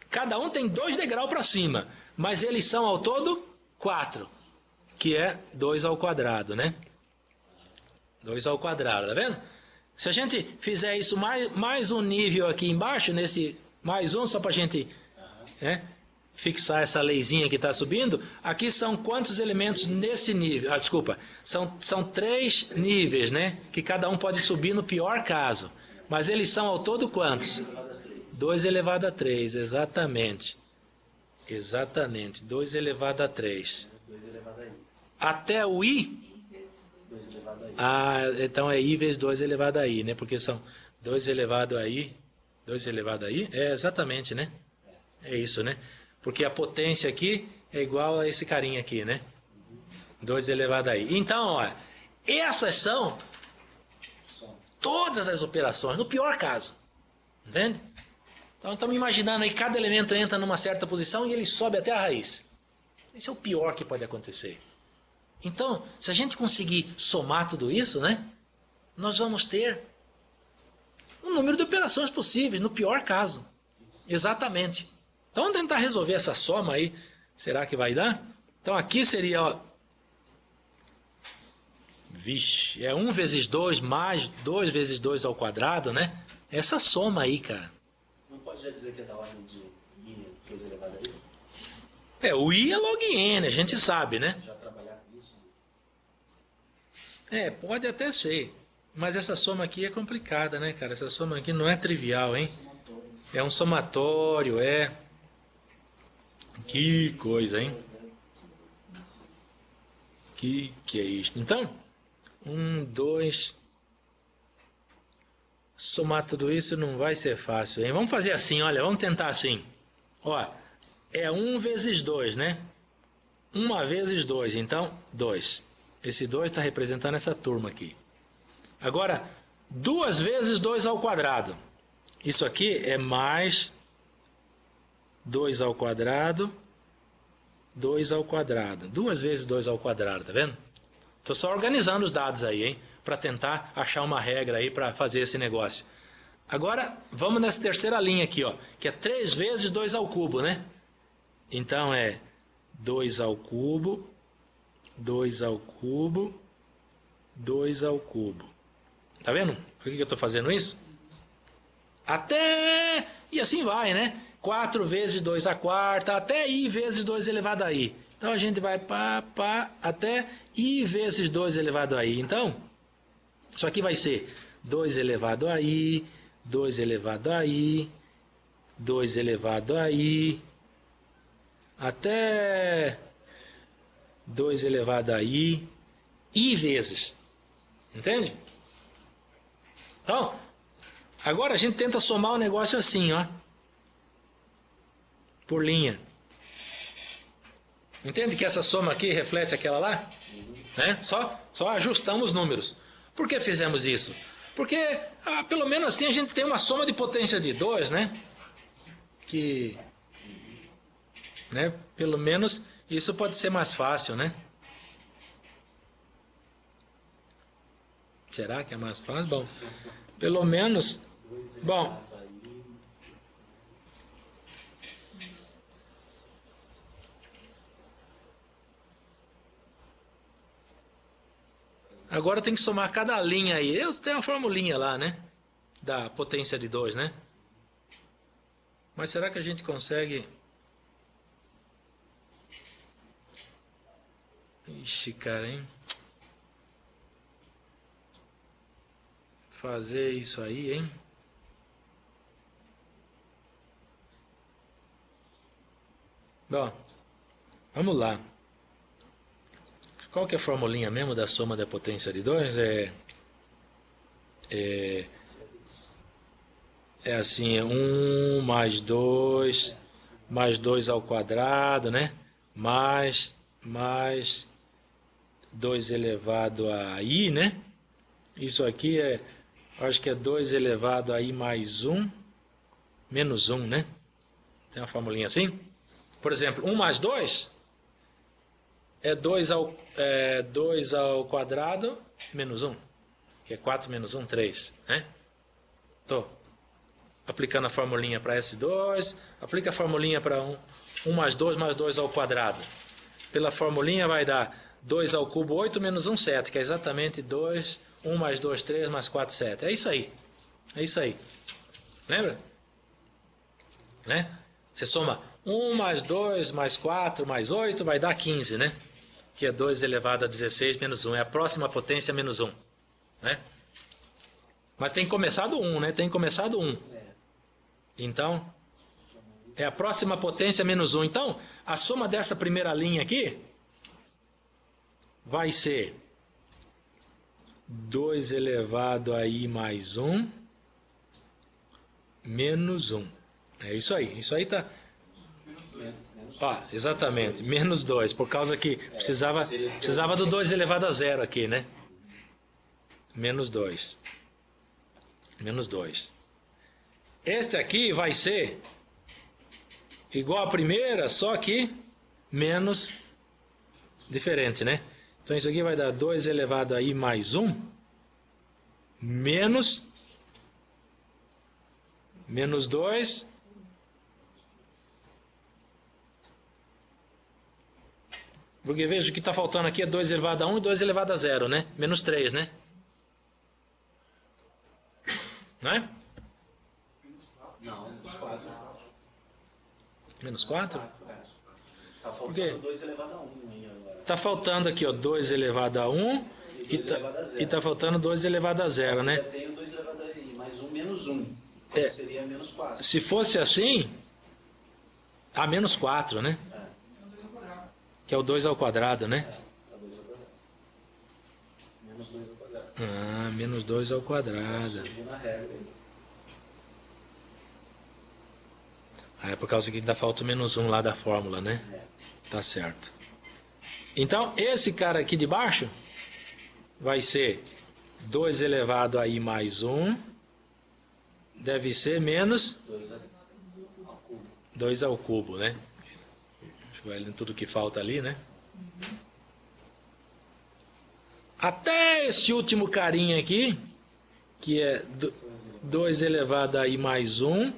cada um tem 2 degraus para cima, mas eles são ao todo 4, que é 2 ao quadrado, né? 2 ao quadrado, tá vendo? Se a gente fizer isso mais um nível aqui embaixo, nesse mais um, só para a gente fixar essa leizinha que está subindo, aqui são quantos elementos nesse nível? Desculpa, são 3 níveis, né? Que cada um pode subir no pior caso. Mas eles são ao todo quantos? 2 elevado a 3, exatamente. Exatamente, 2 elevado a 3. 2 elevado a i. Até o i? 2 elevado a i. Então é i vezes 2 elevado a i, né? Porque são 2 elevado a i. 2 elevado a i? É, exatamente, né? É isso, né? Porque a potência aqui é igual a esse carinha aqui, né? 2 elevado a i. Então, ó, essas são todas as operações, no pior caso. Entende? Então, estamos imaginando aí que cada elemento entra numa certa posição e ele sobe até a raiz. Esse é o pior que pode acontecer. Então, se a gente conseguir somar tudo isso, né? Nós vamos ter um número de operações possíveis, no pior caso. Exatamente. Então, vamos tentar resolver essa soma aí. Será que vai dar? Então, aqui seria, ó, vixe, é 1 vezes 2 mais 2 vezes 2 ao quadrado, né? Essa soma aí, cara. Não pode já dizer que é da ordem de i 2 elevado a i? O i é log n, a gente sabe, né? Já trabalhar com isso? Pode até ser. Mas essa soma aqui é complicada, né, cara? Essa soma aqui não é trivial, hein? É um somatório, Que coisa, hein? Que é isso? Então, 1, 2... Somar tudo isso não vai ser fácil, hein? Vamos fazer assim, olha, vamos tentar assim. Ó, é 1 vezes 2, né? 1 vezes 2, então 2. Esse 2 está representando essa turma aqui. Agora, 2 vezes 2 ao quadrado. Isso aqui é mais 2 ao quadrado, 2 ao quadrado. 2 vezes 2 ao quadrado, tá vendo? Estou só organizando os dados aí, hein? Para tentar achar uma regra aí para fazer esse negócio. Agora, vamos nessa terceira linha aqui, ó, que é 3 vezes 2 ao cubo, né? Então, é 2 ao cubo, 2 ao cubo, 2 ao cubo. Tá vendo? Por que eu estou fazendo isso? Até... E assim vai, né? 4 vezes 2 à quarta, até i vezes 2 elevado a i. Então, a gente vai até i vezes 2 elevado a i. Então... Isso aqui vai ser 2 elevado a i, 2 elevado a i, 2 elevado a i, até 2 elevado a i vezes. Entende? Então, agora a gente tenta somar o negócio assim, ó. Por linha. Entende que essa soma aqui reflete aquela lá? Né? Só ajustamos os números. Por que fizemos isso? Porque, pelo menos assim, a gente tem uma soma de potência de 2, né? Que, né? Pelo menos, isso pode ser mais fácil, né? Será que é mais fácil? Bom, pelo menos... Bom... Agora tem que somar cada linha aí. Tem uma formulinha lá, né? Da potência de 2, né? Mas será que a gente consegue... Ixi, cara, hein? Fazer isso aí, hein? Bom, vamos lá. Qual que é a formulinha mesmo da soma da potência de 2? É assim, 1 mais 2 ao quadrado, né? Mais 2 elevado a i, né? Isso aqui é, acho que é 2 elevado a i mais 1, menos 1, né? Tem uma formulinha assim? Por exemplo, 1 mais 2 é 2 ao quadrado menos 1, que é 4 menos 1, 3, né? Estou aplicando a formulinha para S2, aplica a formulinha para 1 mais 2 ao quadrado. Pela formulinha vai dar 2 ao cubo 8 menos 1, 7, que é exatamente 2, 1 mais 2, 3, mais 4, 7. É isso aí. É isso aí. Lembra? Né? Você soma 1 mais 2 mais 4 mais 8, vai dar 15, né? Que é 2 elevado a 16 menos 1. É a próxima potência menos 1. Né? Mas tem começado 1, né? Tem começado 1. Então, é a próxima potência menos 1. Então, a soma dessa primeira linha aqui vai ser 2 elevado a i mais 1 menos 1. É isso aí. Isso aí está... exatamente. Menos 2. Por causa que precisava do 2 elevado a 0 aqui, né? Menos 2. Menos 2. Este aqui vai ser igual à primeira, só que menos diferente, né? Então isso aqui vai dar 2 elevado a i mais 1 menos 2 porque veja, o que está faltando aqui é 2 elevado a 1 e 2 elevado a 0, né? Menos 3, né? Não é? Não, menos 4. Menos 4? Está faltando 2 elevado a 1 aí agora. Está faltando aqui, ó, 2 elevado a 1 e está faltando 2 elevado a 0, né? Eu tenho 2 elevado a i mais 1 menos 1. É. Seria menos 4. Se fosse assim, a menos 4, né? Que é o 2 ao quadrado, né? É 2 ao quadrado. Menos 2 ao quadrado. Ah, menos 2 ao quadrado. Subindo a regra aí. Ah, é por causa que ainda falta o menos 1 lá da fórmula, né? Tá certo. Então, esse cara aqui de baixo vai ser 2 elevado a i mais 1. Deve ser menos 2 ao cubo, né? Vai lendo tudo que falta ali, né? Até esse último carinha aqui, que é 2 elevado a i mais 1,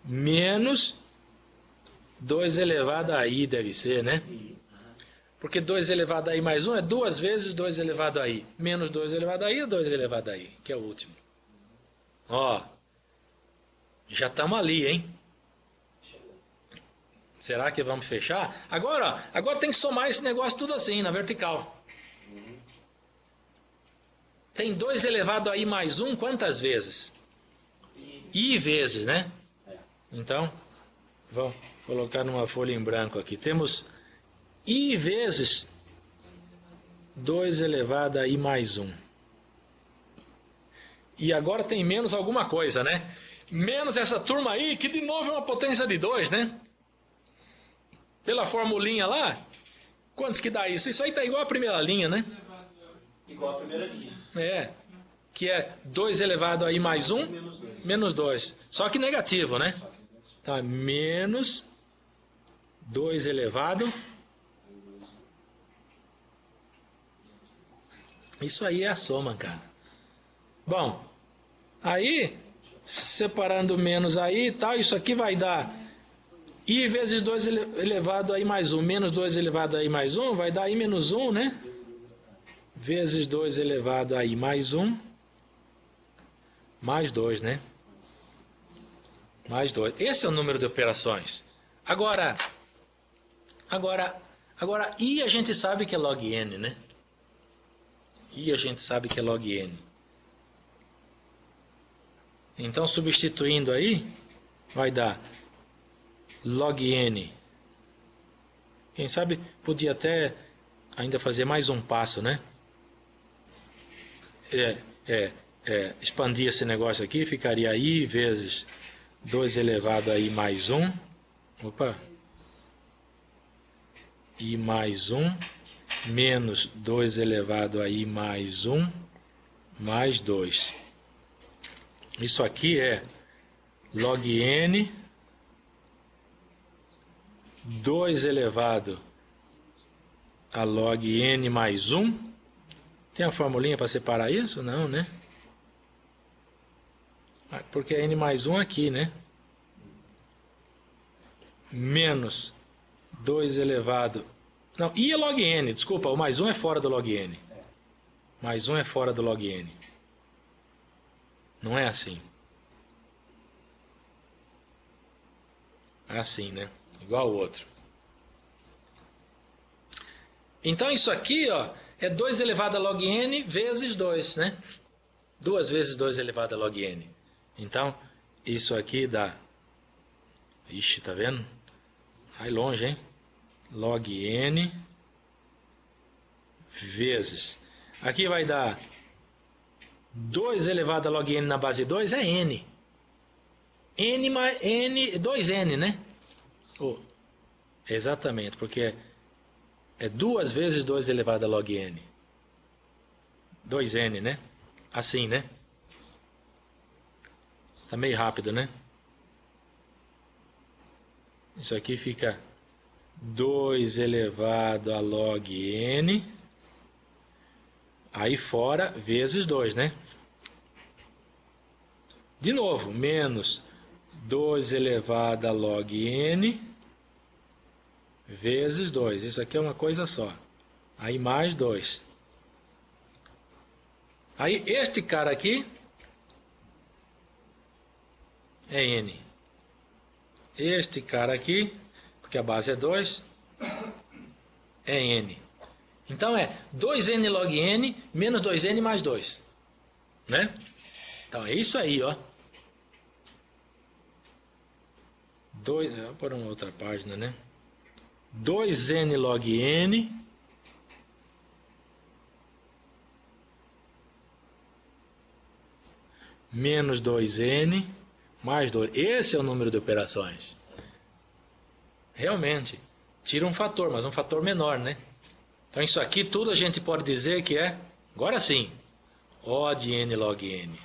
menos 2 elevado a i, deve ser, né? Porque 2 elevado a i mais 1 é 2 vezes 2 elevado a i. Menos 2 elevado a i é 2 elevado a i, que é o último. Ó, já estamos ali, hein? Será que vamos fechar? Agora tem que somar esse negócio tudo assim, na vertical. Tem 2 elevado a i mais 1 quantas vezes? I vezes, né? Então, vou colocar numa folha em branco aqui. Temos i vezes 2 elevado a i mais 1. E agora tem menos alguma coisa, né? Menos essa turma aí, que de novo é uma potência de 2, né? Pela formulinha lá, quantos que dá isso? Isso aí está igual à primeira linha, né? Igual a primeira linha. É, que é 2 elevado a i mais 1, menos 2. Só que negativo, né? Tá, menos 2 elevado. Isso aí é a soma, cara. Bom, aí, separando menos aí e tal, isso aqui vai dar i vezes 2 elevado a i mais 1, menos 2 elevado a i mais 1, vai dar i menos 1, né? Vezes 2 elevado a i mais 1, mais 2, né? Mais 2. Esse é o número de operações. Agora, i a gente sabe que é log n, né? I a gente sabe que é log n. Então, substituindo aí, vai dar log n. Quem sabe podia até ainda fazer mais um passo, né? Expandir esse negócio aqui, ficaria i vezes 2 elevado a i mais 1. Opa! I mais 1 menos 2 elevado a i mais 1 mais 2. Isso aqui é log n 2 elevado a log n mais 1. Tem a formulinha para separar isso? Não, né? Porque é n mais 1 aqui, né? Menos 2 elevado... Não, e é log n, desculpa, o mais 1 é fora do log n. Mais 1 é fora do log n. Não é assim. É assim, né? Igual o outro. Então isso aqui, ó, é 2 elevado a log n vezes 2, né? 2 vezes 2 elevado a log n. Então, isso aqui dá... Ixi, tá vendo? Vai longe, hein? Log n vezes... Aqui vai dar 2 elevado a log n na base 2 é n. N mais n, 2n, né? Oh, exatamente, porque é 2 vezes 2 elevado a log n. 2n, né? Assim, né? Tá meio rápido, né? Isso aqui fica 2 elevado a log n... Aí fora, vezes 2, né? De novo, menos 2 elevado a log n vezes 2. Isso aqui é uma coisa só. Aí mais 2. Aí este cara aqui é n. Este cara aqui, porque a base é 2, é n. Então é 2n log n menos 2n mais 2. Né? Então é isso aí, ó. Vou pôr uma outra página, né? 2n log n menos 2n mais 2. Esse é o número de operações. Realmente, tira um fator, mas um fator menor, né? Então isso aqui tudo a gente pode dizer que é, agora sim, O de n log n.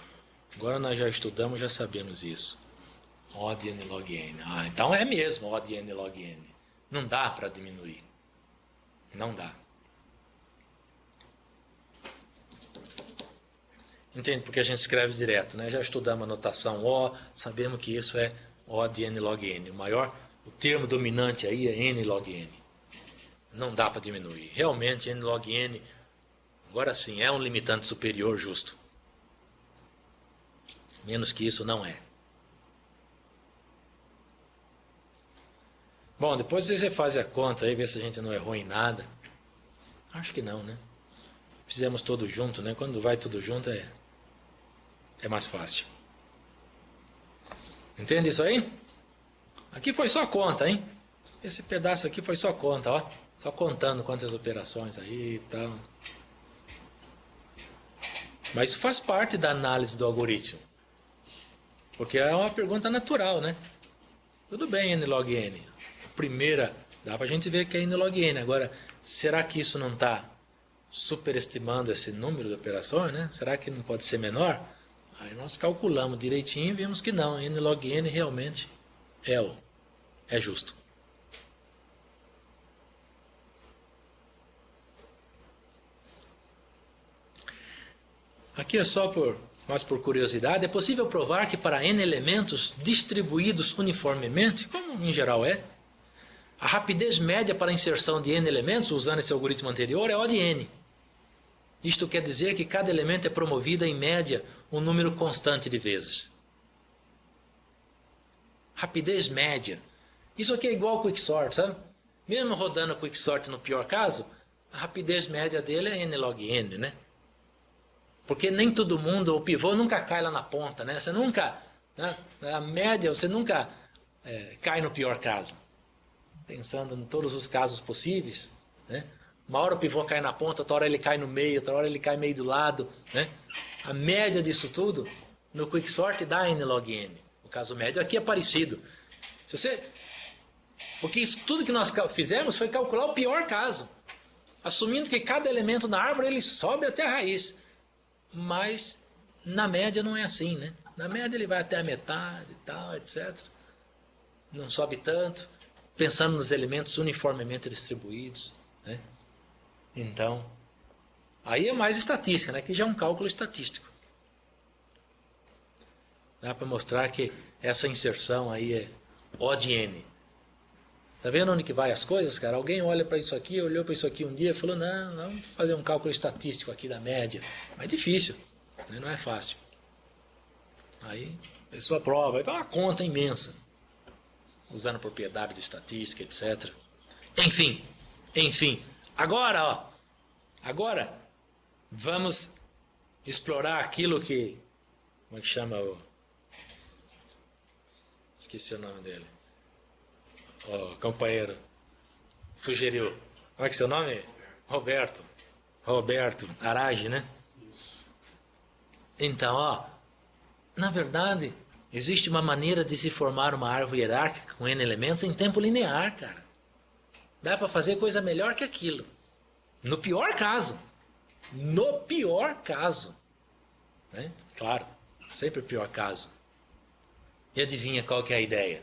Agora nós já estudamos, já sabemos isso. O de n log n. Ah, então é mesmo O de n log n. Não dá para diminuir. Não dá. Entende? Porque a gente escreve direto, né? Já estudamos a notação O, sabemos que isso é O de n log n. O termo dominante aí é n log n. Não dá para diminuir. Realmente, n log n, agora sim, é um limitante superior justo. Menos que isso não é. Bom, depois você faz a conta aí, vê se a gente não errou em nada. Acho que não, né? Fizemos tudo junto, né? Quando vai tudo junto é mais fácil. Entende isso aí? Aqui foi só conta, hein? Esse pedaço aqui foi só conta, ó. Só contando quantas operações aí e tal. Mas isso faz parte da análise do algoritmo. Porque é uma pergunta natural, né? Tudo bem, n log n. A primeira, dá pra gente ver que é n log n. Agora, será que isso não está superestimando esse número de operações, né? Será que não pode ser menor? Aí nós calculamos direitinho e vimos que não. N log n realmente é justo. Aqui é só mas por curiosidade, é possível provar que para n elementos distribuídos uniformemente, como em geral é, a rapidez média para a inserção de n elementos, usando esse algoritmo anterior, é O de n. Isto quer dizer que cada elemento é promovido em média um número constante de vezes. Rapidez média. Isso aqui é igual ao quicksort, sabe? Mesmo rodando o quicksort no pior caso, a rapidez média dele é n log n, né? Porque nem todo mundo, o pivô nunca cai lá na ponta, né? Você nunca, né? A média, você nunca cai no pior caso. Pensando em todos os casos possíveis, né? Uma hora o pivô cai na ponta, outra hora ele cai no meio, outra hora ele cai meio do lado, né? A média disso tudo, no quicksort dá n log n. O caso médio aqui é parecido. Porque isso tudo que nós fizemos foi calcular o pior caso. Assumindo que cada elemento na árvore ele sobe até a raiz. mas na média não é assim, né? Na média ele vai até a metade e tal, etc. Não sobe tanto, pensando nos elementos uniformemente distribuídos, né? Então, aí é mais estatística, né? Que já é um cálculo estatístico. Dá para mostrar que essa inserção aí é O de N. Tá vendo onde que vai as coisas, cara? Alguém olha para isso aqui, olhou para isso aqui um dia e falou, não, vamos fazer um cálculo estatístico aqui da média. Mas é difícil, né? Não é fácil. Aí a pessoa prova, aí vai uma conta imensa, usando propriedades estatísticas, etc. Enfim. Agora vamos explorar aquilo que, como é que chama o... Esqueci o nome dele. O companheiro sugeriu. Como é que é seu nome? Roberto Arage, né? Então, na verdade, existe uma maneira de se formar uma árvore hierárquica com N elementos em tempo linear, cara. Dá para fazer coisa melhor que aquilo. No pior caso. Né? Claro, sempre o pior caso. E adivinha qual que é a ideia?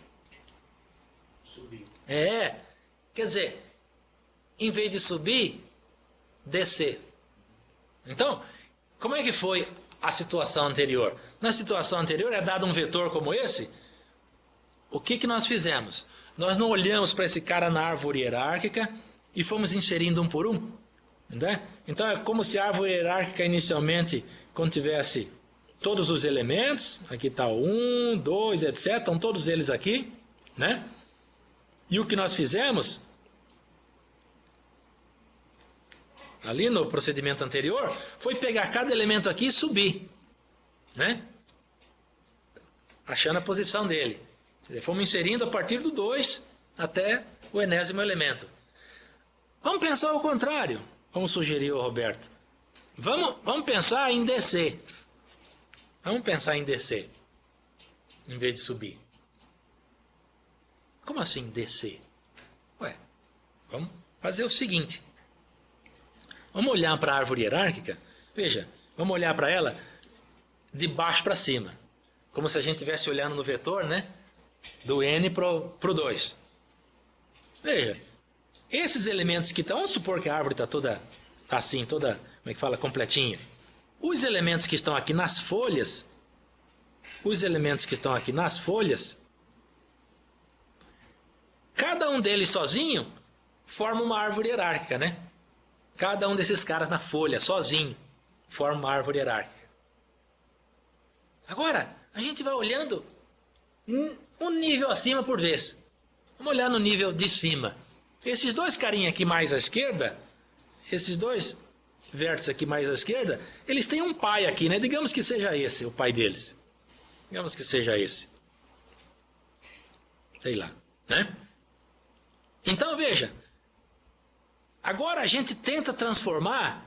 Subir. Quer dizer, em vez de subir, descer. Então, como é que foi a situação anterior? Na situação anterior é dado um vetor como esse. O que nós fizemos? Nós não olhamos para esse cara na árvore hierárquica e fomos inserindo um por um. Né? Então é como se a árvore hierárquica inicialmente contivesse todos os elementos. Aqui está 1, 2, etc. Estão todos eles aqui. Né? E o que nós fizemos, ali no procedimento anterior, foi pegar cada elemento aqui e subir. Né? Achando a posição dele. Fomos inserindo a partir do 2 até o enésimo elemento. Vamos pensar ao contrário, como sugeriu o Roberto. Vamos pensar em descer. Vamos pensar em descer, em vez de subir. Como assim descer? Vamos fazer o seguinte. Vamos olhar para a árvore hierárquica. Veja, vamos olhar para ela de baixo para cima. Como se a gente estivesse olhando no vetor, né? Do N para o 2. Veja, esses elementos que estão, vamos supor que a árvore está toda assim, toda, como é que fala, completinha. Os elementos que estão aqui nas folhas, cada um deles sozinho forma uma árvore hierárquica, né? Cada um desses caras na folha, sozinho, forma uma árvore hierárquica. Agora, a gente vai olhando um nível acima por vez. Vamos olhar no nível de cima. Esses dois carinhas aqui mais à esquerda, esses dois vértices aqui mais à esquerda, eles têm um pai aqui, né? Digamos que seja esse, o pai deles. Digamos que seja esse. Sei lá, né? Então, veja. Agora a gente tenta transformar.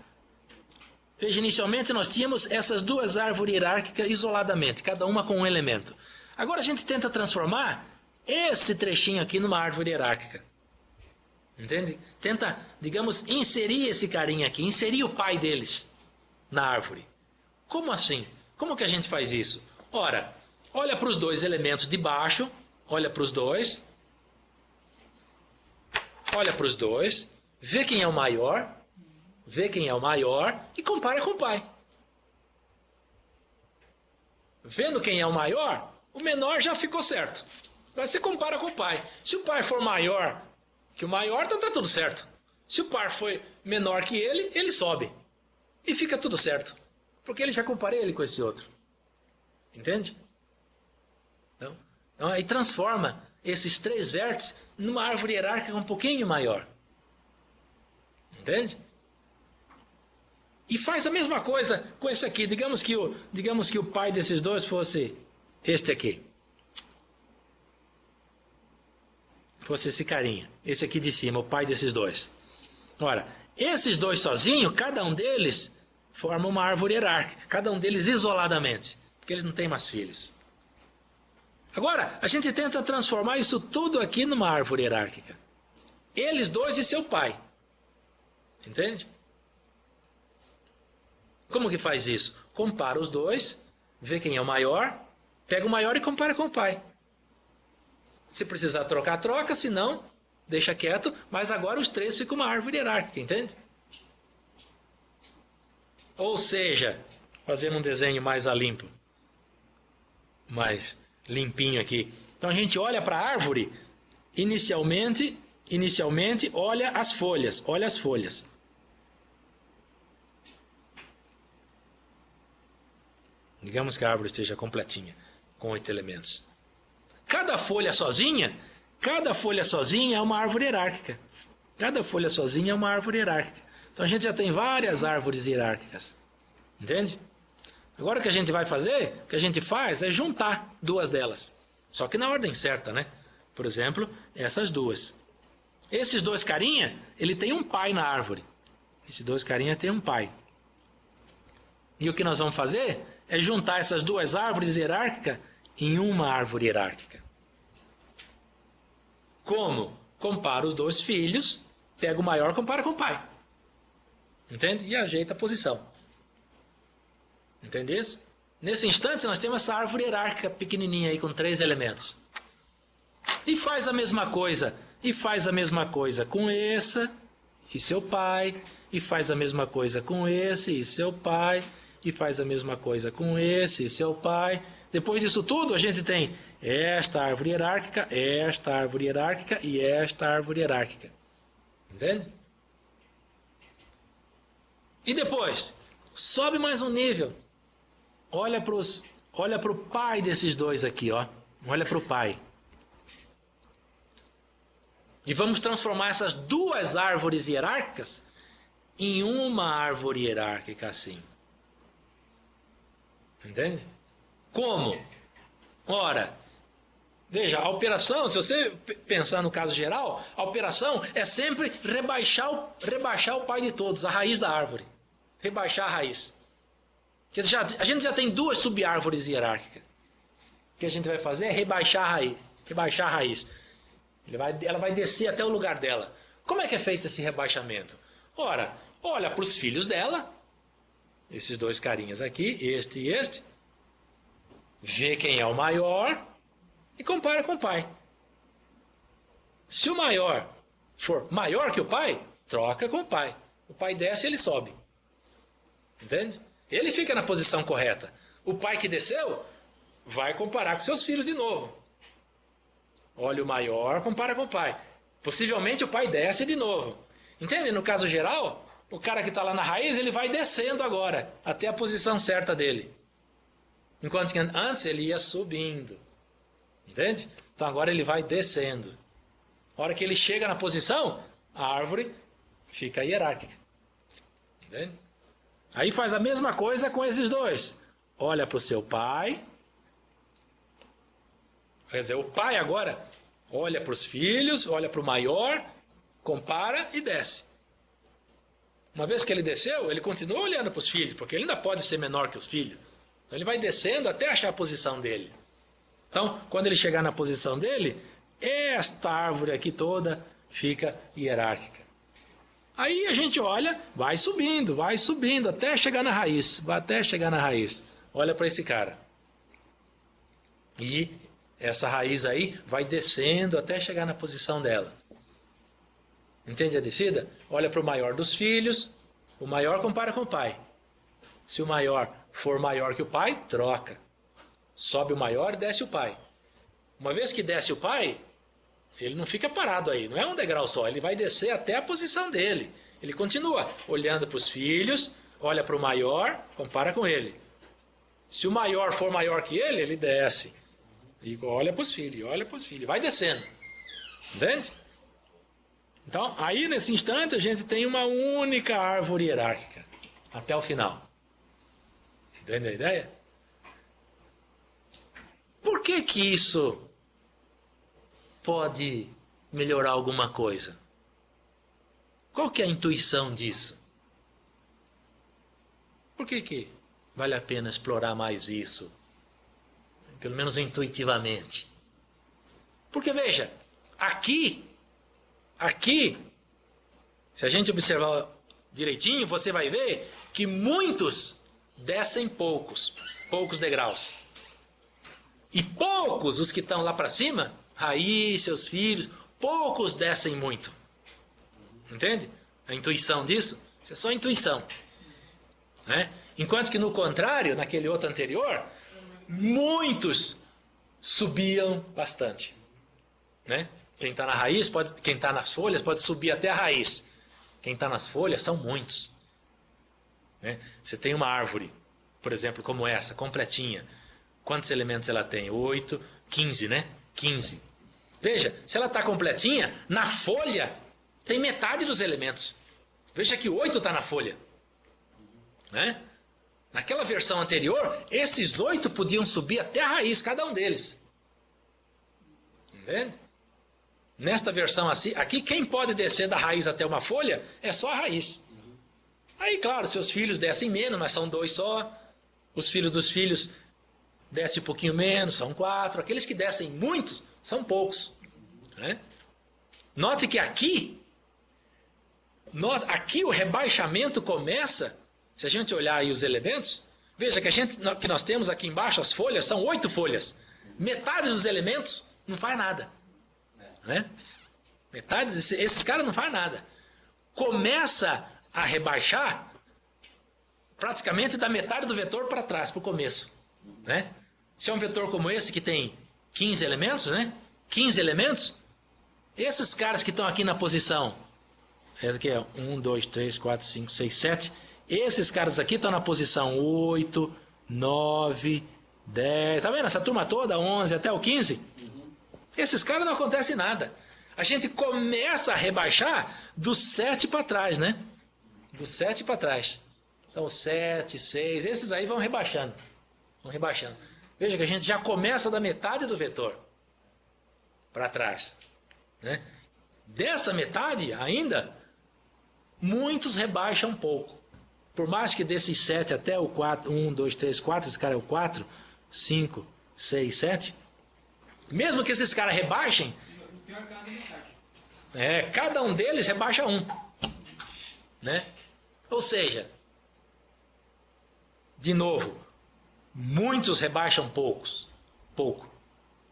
Veja, inicialmente nós tínhamos essas duas árvores hierárquicas isoladamente, cada uma com um elemento. Agora a gente tenta transformar esse trechinho aqui numa árvore hierárquica. Entende? Tenta, digamos, inserir esse carinha aqui, inserir o pai deles na árvore. Como assim? Como que a gente faz isso? Ora, olha para os dois elementos de baixo, olha para os dois, vê quem é o maior, e compara com o pai. Vendo quem é o maior, o menor já ficou certo. Agora você compara com o pai. Se o pai for maior que o maior, então está tudo certo. Se o par foi menor que ele sobe. E fica tudo certo. Porque ele já comparei ele com esse outro. Entende? Então aí transforma esses três vértices numa árvore hierárquica um pouquinho maior. Entende? E faz a mesma coisa com esse aqui. Digamos que o pai desses dois fosse este aqui. Fosse esse carinha. Esse aqui de cima, o pai desses dois. Ora, esses dois sozinhos, cada um deles forma uma árvore hierárquica. Cada um deles isoladamente. Porque eles não têm mais filhos. Agora, a gente tenta transformar isso tudo aqui numa árvore hierárquica. Eles dois e seu pai. Entende? Como que faz isso? Compara os dois, vê quem é o maior, pega o maior e compara com o pai. Se precisar trocar, troca, se não, deixa quieto, mas agora os três ficam uma árvore hierárquica, entende? Ou seja, fazendo um desenho mais a limpo, mais limpinho aqui. Então a gente olha para a árvore, inicialmente olha as folhas. Digamos que a árvore esteja completinha, com 8 elementos. Cada folha sozinha é uma árvore hierárquica. Cada folha sozinha é uma árvore hierárquica. Então a gente já tem várias árvores hierárquicas. Entende? Agora o que a gente vai fazer, o que a gente faz é juntar duas delas. Só que na ordem certa, né? Por exemplo, essas duas. Esses dois carinha, ele tem um pai na árvore. Esses dois carinhas têm um pai. E o que nós vamos fazer é juntar essas duas árvores hierárquicas em uma árvore hierárquica. Como? Compara os dois filhos, pega o maior, compara com o pai. Entende? E ajeita a posição. Entende isso? Nesse instante nós temos essa árvore hierárquica pequenininha aí com 3 elementos. E faz a mesma coisa. Com essa e seu pai. E faz a mesma coisa com esse e seu pai. E faz a mesma coisa com esse e seu pai. Depois disso tudo, a gente tem esta árvore hierárquica e esta árvore hierárquica. Entende? E depois, sobe mais um nível. Olha para o pai desses dois aqui, ó. Olha para o pai. E vamos transformar essas duas árvores hierárquicas em uma árvore hierárquica assim. Entende? Como? Ora, veja, a operação, se você pensar no caso geral, a operação é sempre rebaixar o pai de todos, a raiz da árvore. Rebaixar a raiz. A gente já tem duas subárvores hierárquicas. O que a gente vai fazer é rebaixar a raiz. Ela vai descer até o lugar dela. Como é que é feito esse rebaixamento? Ora, olha para os filhos dela, esses dois carinhas aqui, este e este, vê quem é o maior e compara com o pai. Se o maior for maior que o pai, troca com o pai. O pai desce e ele sobe. Entende? Ele fica na posição correta. O pai que desceu vai comparar com seus filhos de novo. Olha o maior, compara com o pai. Possivelmente o pai desce de novo. Entende? No caso geral, o cara que está lá na raiz, ele vai descendo agora, até a posição certa dele. Enquanto que antes ele ia subindo. Entende? Então agora ele vai descendo. A hora que ele chega na posição, a árvore fica hierárquica. Entende? Aí faz a mesma coisa com esses dois. Olha para o seu pai. Quer dizer, o pai agora olha para os filhos, olha para o maior, compara e desce. Uma vez que ele desceu, ele continua olhando para os filhos, porque ele ainda pode ser menor que os filhos. Então ele vai descendo até achar a posição dele. Então, quando ele chegar na posição dele, esta árvore aqui toda fica hierárquica. Aí a gente olha, vai subindo, até chegar na raiz. Olha para esse cara. E essa raiz aí vai descendo até chegar na posição dela. Entende a descida? Olha para o maior dos filhos, o maior compara com o pai. Se o maior for maior que o pai, troca. Sobe o maior, desce o pai. Uma vez que desce o pai, ele não fica parado aí, não é um degrau só, ele vai descer até a posição dele. Ele continua olhando para os filhos, olha para o maior, compara com ele. Se o maior for maior que ele desce. E olha para os filhos, vai descendo. Entende? Então, aí nesse instante a gente tem uma única árvore hierárquica, até o final. Entende a ideia? Por que isso pode melhorar alguma coisa? Qual que é a intuição disso? Por que vale a pena explorar mais isso? Pelo menos intuitivamente. Porque veja, aqui, se a gente observar direitinho, você vai ver que muitos descem poucos degraus. E poucos, os que estão lá para cima, Raiz, seus filhos, poucos descem muito. Entende? A intuição disso? Isso é só intuição. Né? Enquanto que no contrário, naquele outro anterior, muitos subiam bastante. Né? Quem está na raiz, quem está nas folhas, pode subir até a raiz. Quem está nas folhas são muitos. Né? Você tem uma árvore, por exemplo, como essa, completinha. Quantos elementos ela tem? 8, 15, né? 15. Veja, se ela está completinha, na folha tem metade dos elementos. Veja que 8 está na folha. Né? Naquela versão anterior, esses 8 podiam subir até a raiz, cada um deles. Entende? Nesta versão aqui, quem pode descer da raiz até uma folha é só a raiz. Aí, claro, seus filhos descem menos, mas são 2 só. Os filhos dos filhos descem um pouquinho menos, são 4. Aqueles que descem muitos, são poucos. Né? Note que aqui o rebaixamento começa, se a gente olhar aí os elementos, veja que nós temos aqui embaixo as folhas, são 8 folhas. Metade dos elementos não faz nada. Né? Metade esses caras não faz nada. Começa a rebaixar praticamente da metade do vetor para trás, para o começo. Né? Se é um vetor como esse que tem 15 elementos, né? 15 elementos, esses caras que estão aqui na posição, essa aqui é 1, 2, 3, 4, 5, 6, 7, esses caras aqui estão na posição 8, 9, 10, tá vendo essa turma toda, 11 até o 15? Esses caras não acontece nada. A gente começa a rebaixar do 7 para trás, né? Do 7 para trás. Então 7, 6, esses aí vão rebaixando. Vão rebaixando. Veja que a gente já começa da metade do vetor para trás. Né? Dessa metade ainda, muitos rebaixam um pouco. Por mais que desses 7 até o 4, 1, 2, 3, 4, esse cara é o 4, 5, 6, 7. Mesmo que esses caras rebaixem, cada um deles rebaixa um. Né? Ou seja, de novo, muitos rebaixam poucos.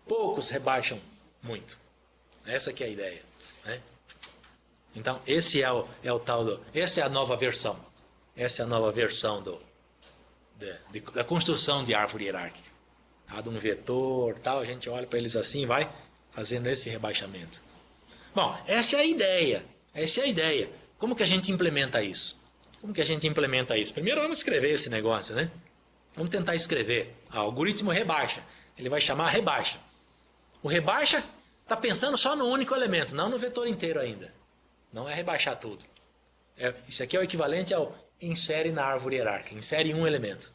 Poucos rebaixam muito. Essa que é a ideia. Né? Então, esse é o tal do... Essa é a nova versão. Essa é a nova versão da construção de árvore hierárquica. De um vetor, tal, a gente olha para eles assim e vai fazendo esse rebaixamento. Bom, essa é a ideia. Essa é a ideia. Como que a gente implementa isso? Primeiro vamos escrever esse negócio, né? Vamos tentar escrever. O algoritmo rebaixa. Ele vai chamar rebaixa. O rebaixa está pensando só no único elemento, não no vetor inteiro ainda. Não é rebaixar tudo. Isso aqui é o equivalente ao insere na árvore hierárquica. Insere um elemento.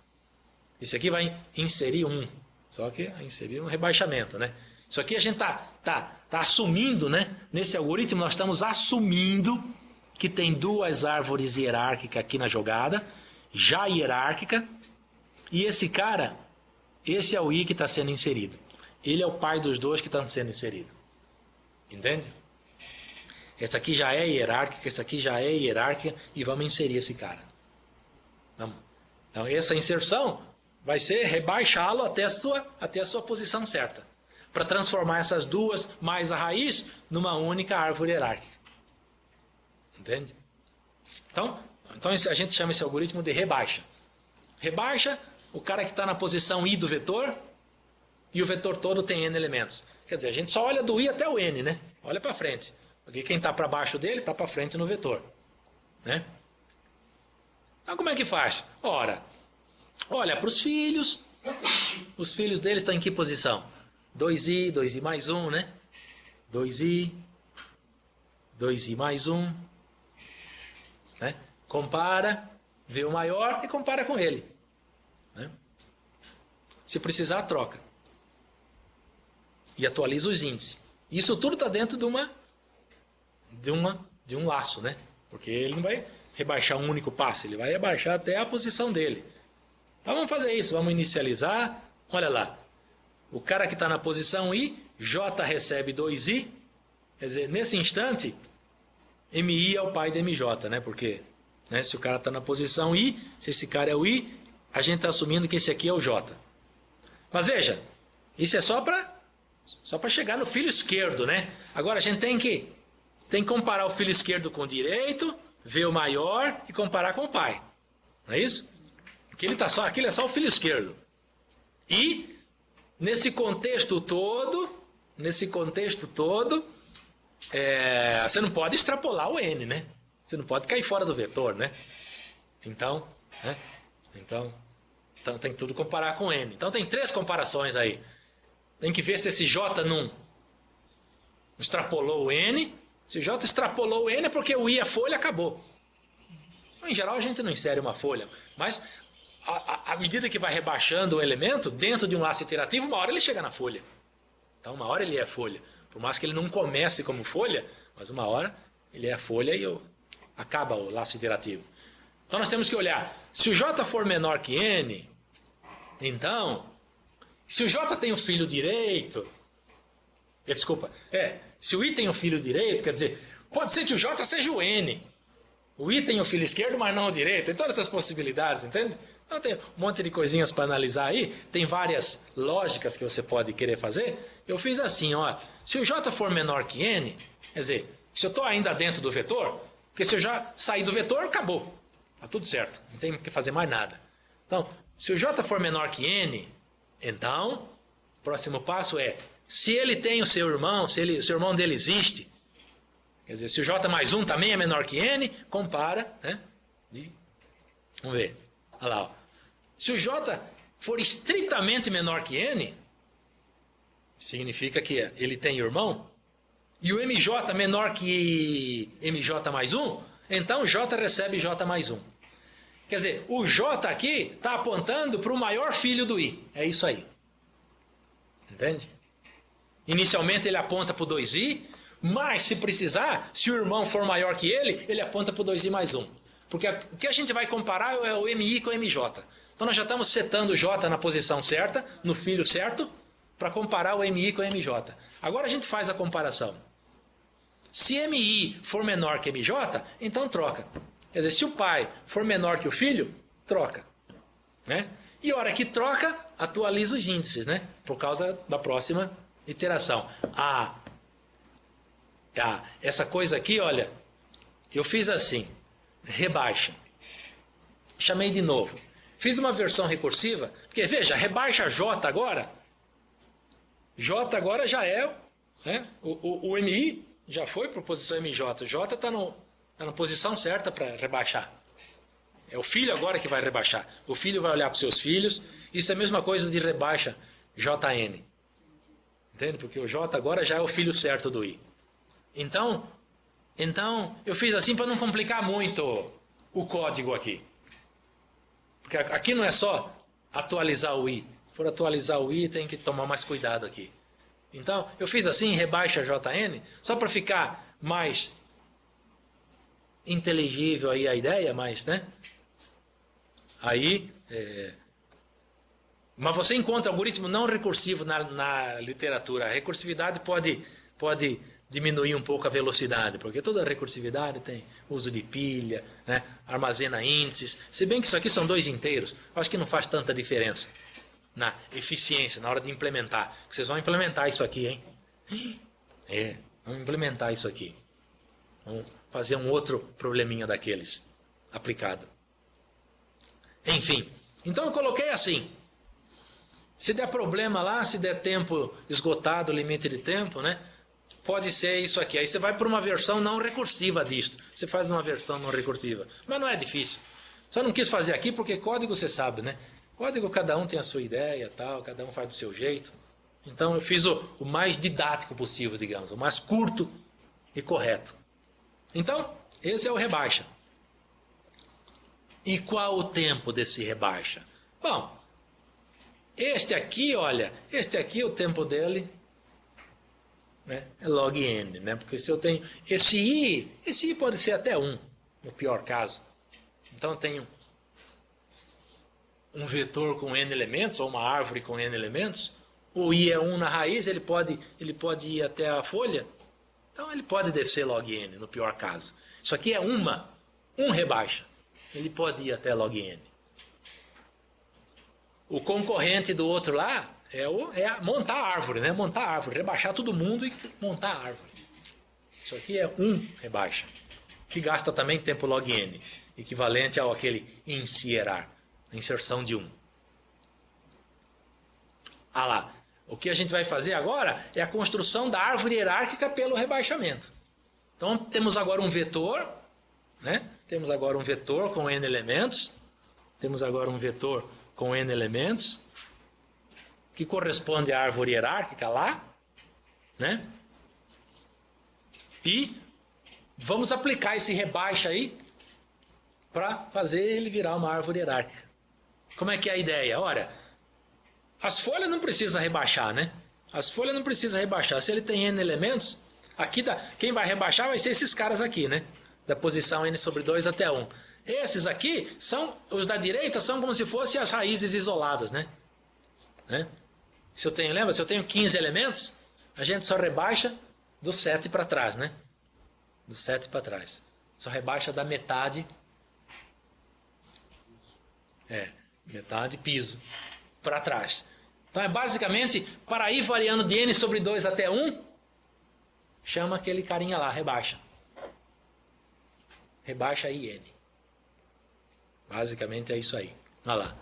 Isso aqui vai inserir um. Só que inserir um rebaixamento, né? Isso aqui a gente tá assumindo, né? Nesse algoritmo nós estamos assumindo que tem 2 árvores hierárquicas aqui na jogada, já hierárquica, e esse cara, esse é o I que está sendo inserido. Ele é o pai dos 2 que estão sendo inseridos. Entende? Essa aqui já é hierárquica, essa aqui já é hierárquica, e vamos inserir esse cara. Então essa inserção vai ser rebaixá-lo até a sua posição certa, para transformar essas 2 mais a raiz numa única árvore hierárquica. Entende? Então a gente chama esse algoritmo de rebaixa. Rebaixa o cara que está na posição I do vetor, e o vetor todo tem N elementos. Quer dizer, a gente só olha do I até o N, né? Olha para frente. Porque quem está para baixo dele está para frente no vetor. Né? Então como é que faz? Ora, olha para os filhos. Os filhos deles estão em que posição? 2i mais 1, né? 2i mais 1. Né? Compara, vê o maior e compara com ele. Né? Se precisar, troca. E atualiza os índices. Isso tudo está dentro de um laço, né? Porque ele não vai rebaixar um único passo, ele vai rebaixar até a posição dele. Então vamos fazer isso, vamos inicializar. Olha lá, o cara que está na posição I, J recebe 2I, quer dizer, nesse instante, MI é o pai de MJ, né? Porque se o cara está na posição I, se esse cara é o I, a gente está assumindo que esse aqui é o J. Mas veja, isso é só para chegar no filho esquerdo, né? Agora a gente tem que comparar o filho esquerdo com o direito, ver o maior e comparar com o pai. Não é isso? Aquilo é só o filho esquerdo. E nesse contexto todo, você não pode extrapolar o n, né? Você não pode cair fora do vetor, né? Então tem que tudo comparar com n. Então tem 3 comparações aí. Tem que ver se esse j não extrapolou o n. Se o j extrapolou o n é porque o i é folha, acabou. Em geral a gente não insere uma folha, mas à medida que vai rebaixando o elemento, dentro de um laço iterativo, uma hora ele chega na folha. Então uma hora ele é folha. Por mais que ele não comece como folha, mas uma hora ele é folha e acaba o laço iterativo. Então nós temos que olhar, se o j for menor que n, então, se o j tem um filho direito, se o i tem um filho direito, quer dizer, pode ser que o j seja o n. O i tem o filho esquerdo, mas não o direito. Tem todas essas possibilidades, entende? Então tem um monte de coisinhas para analisar aí. Tem várias lógicas que você pode querer fazer. Eu fiz assim, ó. Se o j for menor que n, quer dizer, se eu estou ainda dentro do vetor, porque se eu já sair do vetor, acabou. Está tudo certo. Não tem que fazer mais nada. Então, se o j for menor que n, então, o próximo passo é, se ele tem o seu irmão, se o seu irmão dele existe, quer dizer, se o j mais 1 também é menor que n, compara, né? Vamos ver. Olha lá, ó. Se o j for estritamente menor que n, significa que ele tem irmão, e o mj menor que mj mais 1, então j recebe j mais 1. Quer dizer, o j aqui está apontando para o maior filho do i. É isso aí. Entende? Inicialmente ele aponta para o 2i, mas se precisar, se o irmão for maior que ele aponta para o 2i mais 1. Porque o que a gente vai comparar é o mi com o mj. Então nós já estamos setando o j na posição certa, no filho certo, para comparar o mi com o mj. Agora a gente faz a comparação. Se mi for menor que mj, então troca. Quer dizer, se o pai for menor que o filho, troca. Né? E a hora que troca, atualiza os índices, né? Por causa da próxima iteração. Essa coisa aqui, olha, eu fiz assim, rebaixa. Chamei de novo. Fiz uma versão recursiva, porque veja, rebaixa J agora. J agora já é, né? O MI já foi para a posição MJ. J está na posição certa para rebaixar. É o filho agora que vai rebaixar. O filho vai olhar para os seus filhos. Isso é a mesma coisa de rebaixa JN. Entende? Porque o J agora já é o filho certo do I. Então eu fiz assim para não complicar muito o código aqui. Porque aqui não é só atualizar o I. Se for atualizar o I, tem que tomar mais cuidado aqui. Então, eu fiz assim, rebaixa JN, só para ficar mais inteligível aí a ideia, mas, né? Mas você encontra algoritmo não recursivo na literatura. A recursividade pode diminuir um pouco a velocidade, porque toda recursividade tem uso de pilha, né? Armazena índices. Se bem que isso aqui são 2 inteiros, eu acho que não faz tanta diferença na eficiência, na hora de implementar. Vocês vão implementar isso aqui, hein? Vamos implementar isso aqui. Vamos fazer um outro probleminha daqueles aplicado. Enfim, então eu coloquei assim. Se der problema lá, se der tempo esgotado, limite de tempo, né? Pode ser isso aqui. Aí você vai para uma versão não recursiva disto. Você faz uma versão não recursiva. Mas não é difícil. Só não quis fazer aqui porque código você sabe, né? Código cada um tem a sua ideia, tal, cada um faz do seu jeito. Então eu fiz o mais didático possível, digamos, o mais curto e correto. Então, esse é o rebaixa. E qual o tempo desse rebaixa? Bom, este aqui, olha, o tempo dele, né, é log n, né? Porque se eu tenho esse i pode ser até 1, no pior caso. Então eu tenho um vetor com n elementos, ou uma árvore com n elementos, o i é 1 na raiz, ele pode ir até a folha, então ele pode descer log n, no pior caso. Isso aqui é um rebaixa, ele pode ir até log n. O concorrente do outro lá montar a árvore, né? Montar a árvore, rebaixar todo mundo e montar a árvore. Isso aqui é um rebaixa, que gasta também tempo log n, equivalente ao aquele insierar, inserção de 1. Ah lá, o que a gente vai fazer agora é a construção da árvore hierárquica pelo rebaixamento. Então temos agora um vetor, né? Temos agora um vetor com n elementos, que corresponde à árvore hierárquica lá, né? E vamos aplicar esse rebaixa aí para fazer ele virar uma árvore hierárquica. Como é que é a ideia? Olha, as folhas não precisa rebaixar, né? As folhas não precisa rebaixar. Se ele tem n elementos, aqui quem vai rebaixar vai ser esses caras aqui, né? Da posição n sobre 2 até 1. Esses aqui, os da direita, são como se fossem as raízes isoladas, né? Lembra? Se eu tenho 15 elementos, a gente só rebaixa do 7 para trás, né? Do 7 para trás. Só rebaixa da metade. Metade piso para trás. Então é basicamente, para ir variando de n sobre 2 até 1, chama aquele carinha lá, rebaixa. Rebaixa aí n. Basicamente é isso aí. Olha lá.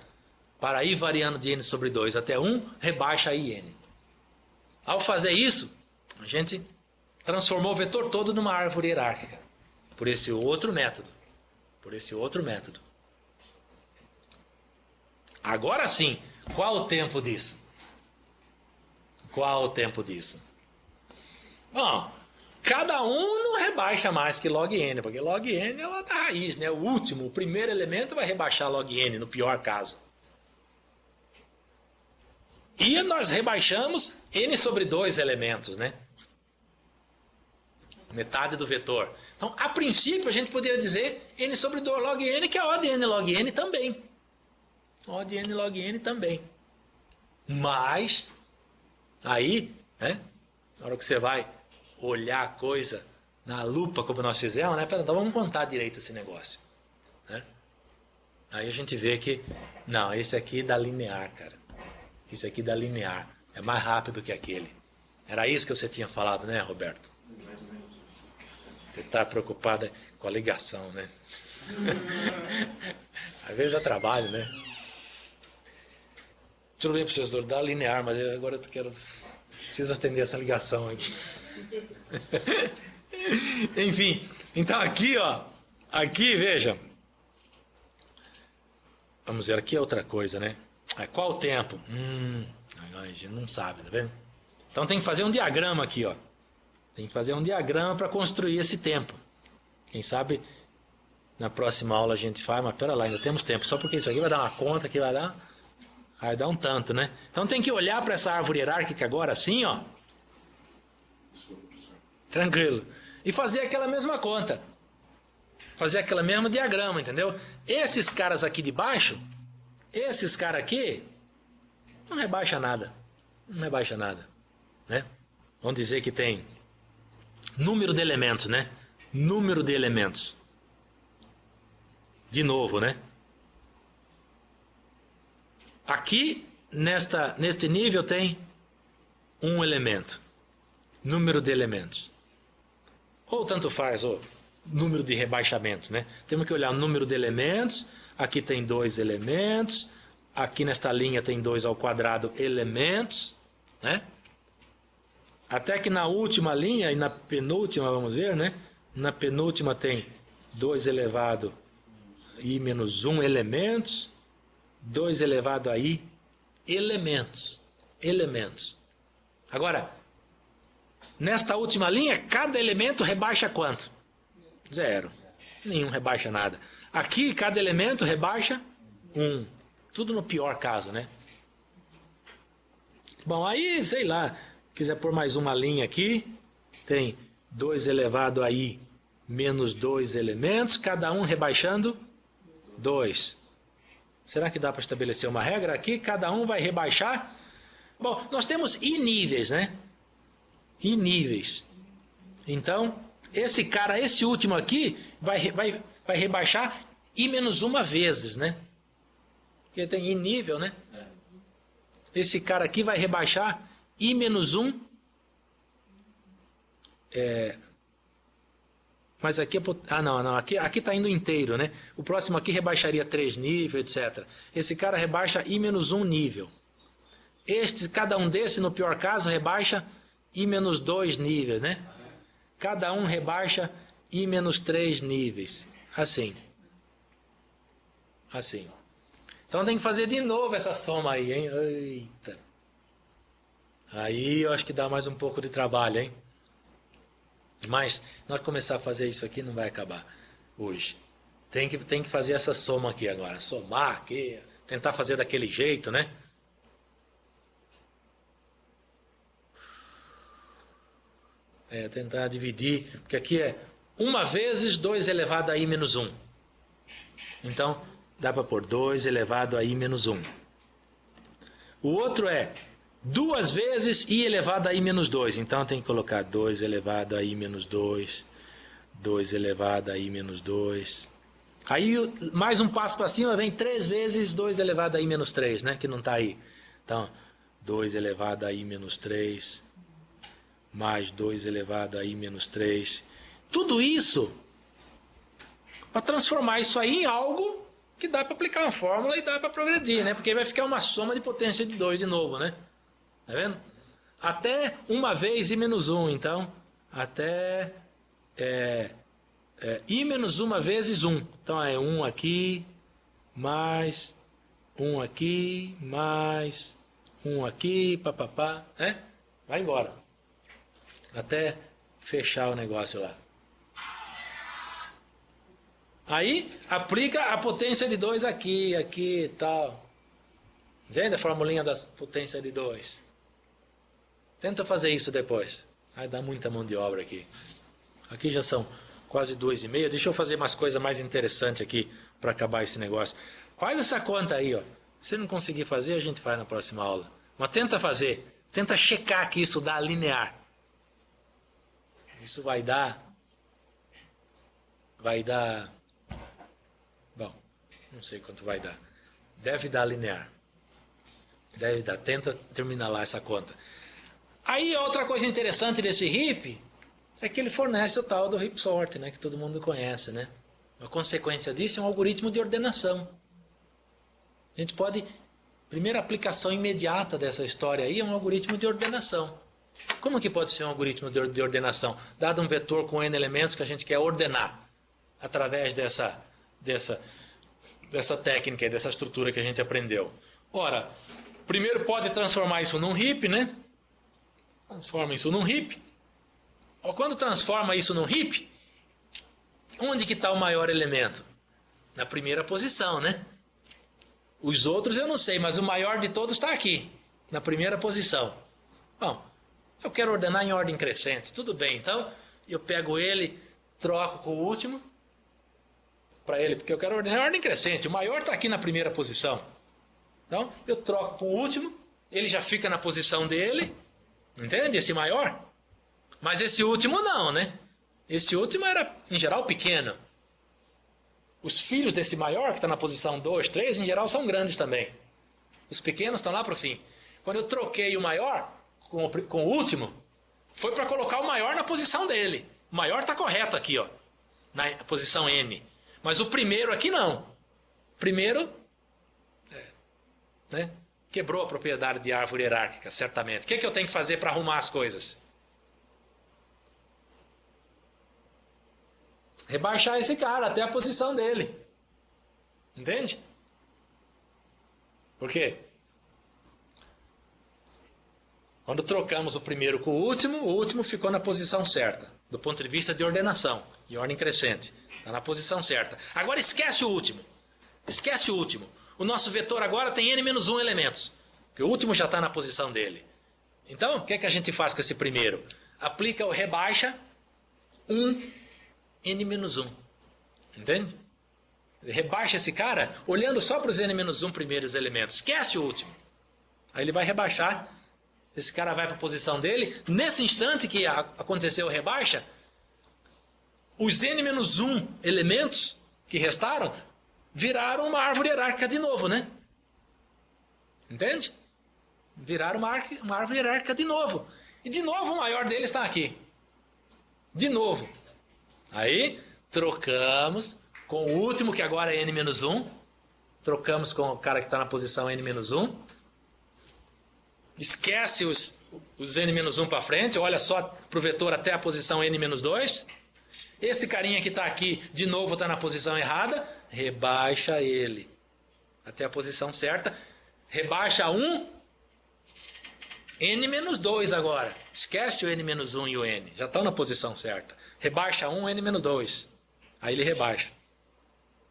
Para ir variando de n sobre 2 até 1, rebaixa aí n. Ao fazer isso, a gente transformou o vetor todo numa árvore hierárquica. Por esse outro método. Agora sim, qual o tempo disso? Bom, cada um não rebaixa mais que log n, porque log n é a da raiz, né? O primeiro elemento vai rebaixar log n, no pior caso. E nós rebaixamos n sobre 2 elementos, né? Metade do vetor. Então, a princípio, a gente poderia dizer n sobre 2 log n, que é O de n log n também. O de n log n também. Mas, aí, né? Na hora que você vai olhar a coisa na lupa, como nós fizemos, né? Então vamos contar direito esse negócio. Né? Aí a gente vê que, não, esse aqui dá linear, cara. Esse aqui dá linear. É mais rápido que aquele. Era isso que você tinha falado, né, Roberto? Mais ou menos isso. Você está preocupado com a ligação, né? Às vezes dá trabalho, né? Tudo bem, professor, dá linear, mas agora eu preciso atender essa ligação aqui. Enfim, então aqui, ó. Aqui, veja. Vamos ver, aqui é outra coisa, né? Qual o tempo? A gente não sabe, tá vendo? Então tem que fazer um diagrama aqui, ó. Tem que fazer um diagrama para construir esse tempo. Quem sabe na próxima aula a gente faz, mas pera lá, ainda temos tempo. Só porque isso aqui vai dar uma conta que vai dar um tanto, né? Então tem que olhar para essa árvore hierárquica agora assim, ó. Desculpa, professor. Tranquilo. E fazer aquela mesma conta. Fazer aquele mesmo diagrama, entendeu? Esses caras aqui de baixo, esses caras aqui, não rebaixa nada. Não rebaixa nada. Né? Vamos dizer que tem número de elementos, né? Número de elementos. De novo, né? Aqui, neste nível, tem um elemento. Número de elementos. Ou tanto faz, ou número de rebaixamentos, né? Temos que olhar o número de elementos. Aqui tem 2 elementos. Aqui nesta linha tem 2 ao quadrado elementos, né? Até que na última linha e na penúltima, vamos ver, né? Na penúltima tem 2 elevado a i menos 1 elementos. 2 elevado a i elementos. Elementos. Agora, nesta última linha, cada elemento rebaixa quanto? 0. Nenhum rebaixa nada. Aqui, cada elemento rebaixa 1. Tudo no pior caso, né? Bom, aí, sei lá, quiser pôr mais uma linha aqui, tem 2 elevado a i menos 2 elementos, cada um rebaixando 2. Será que dá para estabelecer uma regra aqui? Cada um vai rebaixar. Bom, nós temos i níveis, né? I níveis. Então, esse cara, esse último aqui, vai rebaixar i menos 1 vezes, né? Porque tem i nível, né? esse cara aqui vai rebaixar I menos 1. Mas aqui é... não, aqui está indo inteiro, né? O próximo aqui rebaixaria 3 níveis, etc. Esse cara rebaixa I menos 1 nível. Cada um desse, no pior caso, rebaixa I menos 2 níveis, né? Cada um rebaixa I menos 3 níveis. Assim. Assim. Então tem que fazer de novo essa soma aí, hein? Eita. Aí eu acho que dá mais um pouco de trabalho, hein? Mas nós começar a fazer isso aqui não vai acabar hoje. Tem que fazer essa soma aqui agora. Somar aqui, tentar fazer daquele jeito, né? Tentar dividir, porque aqui é 1 vezes 2 elevado a I menos 1. Então, dá para pôr 2 elevado a I menos 1. O outro é 2 vezes I elevado a I menos 2. Então, tem que colocar 2 elevado a I menos 2. 2 elevado a I menos 2. Aí, mais um passo para cima, vem 3 vezes 2 elevado a I menos 3, né? Que não está aí. Então, 2 elevado a I menos 3. Mais 2 elevado a I menos 3. Tudo isso para transformar isso aí em algo que dá para aplicar uma fórmula e dá para progredir, né? Porque vai ficar uma soma de potência de 2 de novo, né? Tá vendo? Até 1 vez I menos 1, então, até I menos 1 vezes 1. Então, é 1 aqui, mais 1 aqui, mais 1 aqui, papapá, né? Vai embora. Até fechar o negócio lá. Aí, aplica a potência de 2 aqui, aqui e tal. Vende a formulinha da potência de 2. Tenta fazer isso depois. Vai dar muita mão de obra aqui. Aqui já são quase 2,5. Deixa eu fazer umas coisas mais interessantes aqui para acabar esse negócio. Faz essa conta aí, ó. Se não conseguir fazer, a gente faz na próxima aula. Mas tenta fazer. Tenta checar que isso dá linear. Isso vai dar... Bom, não sei quanto vai dar. Deve dar linear. Deve dar. Tenta terminar lá essa conta. Aí, outra coisa interessante desse RIP é que ele fornece o tal do RIP sort, né? Que todo mundo conhece, né? A consequência disso é um algoritmo de ordenação. A gente pode... Primeira aplicação imediata dessa história aí é um algoritmo de ordenação. Como que pode ser um algoritmo de ordenação? Dado um vetor com N elementos que a gente quer ordenar através dessa técnica, dessa estrutura que a gente aprendeu. Ora, primeiro pode transformar isso num heap, né? Transforma isso num heap. Quando transforma isso num heap, onde que está o maior elemento? Na primeira posição, né? Os outros eu não sei, mas o maior de todos está aqui, na primeira posição. Bom, eu quero ordenar em ordem crescente. Tudo bem, então eu pego ele, troco com o último para ele, porque eu quero ordenar em ordem crescente. O maior está aqui na primeira posição. Então eu troco com o último, ele já fica na posição dele, entende? Esse maior. Mas esse último não, né? Esse último era, em geral, pequeno. Os filhos desse maior, que está na posição 2, 3, em geral são grandes também. Os pequenos estão lá para o fim. Quando eu troquei o maior com o último, foi para colocar o maior na posição dele. O maior está correto aqui, ó, na posição N. Mas o primeiro aqui não. O primeiro né, quebrou a propriedade de árvore hierárquica, certamente. O que eu tenho que fazer para arrumar as coisas? Rebaixar esse cara até a posição dele. Entende? Por quê? Quando trocamos o primeiro com o último ficou na posição certa, do ponto de vista de ordenação, em ordem crescente. Está na posição certa. Agora esquece o último. Esquece o último. O nosso vetor agora tem n-1 elementos, porque o último já está na posição dele. Então, o que é que a gente faz com esse primeiro? Aplica o rebaixa 1n-1. Entende? Rebaixa esse cara olhando só para os n-1 primeiros elementos. Esquece o último. Aí ele vai rebaixar. Esse cara vai para a posição dele. Nesse instante que aconteceu o rebaixa, os n-1 elementos que restaram viraram uma árvore hierárquica de novo, né? Entende? Viraram uma árvore hierárquica de novo. E de novo o maior deles está aqui. De novo. Aí, trocamos com o último, que agora é n-1. Trocamos com o cara que está na posição n-1. Esquece os n-1 para frente. Olha só para o vetor até a posição n-2. Esse carinha que está aqui, de novo, está na posição errada. Rebaixa ele até a posição certa. Rebaixa 1, n-2 agora. Esquece o n-1 e o n. Já estão na posição certa. Rebaixa 1, n-2. Aí ele rebaixa.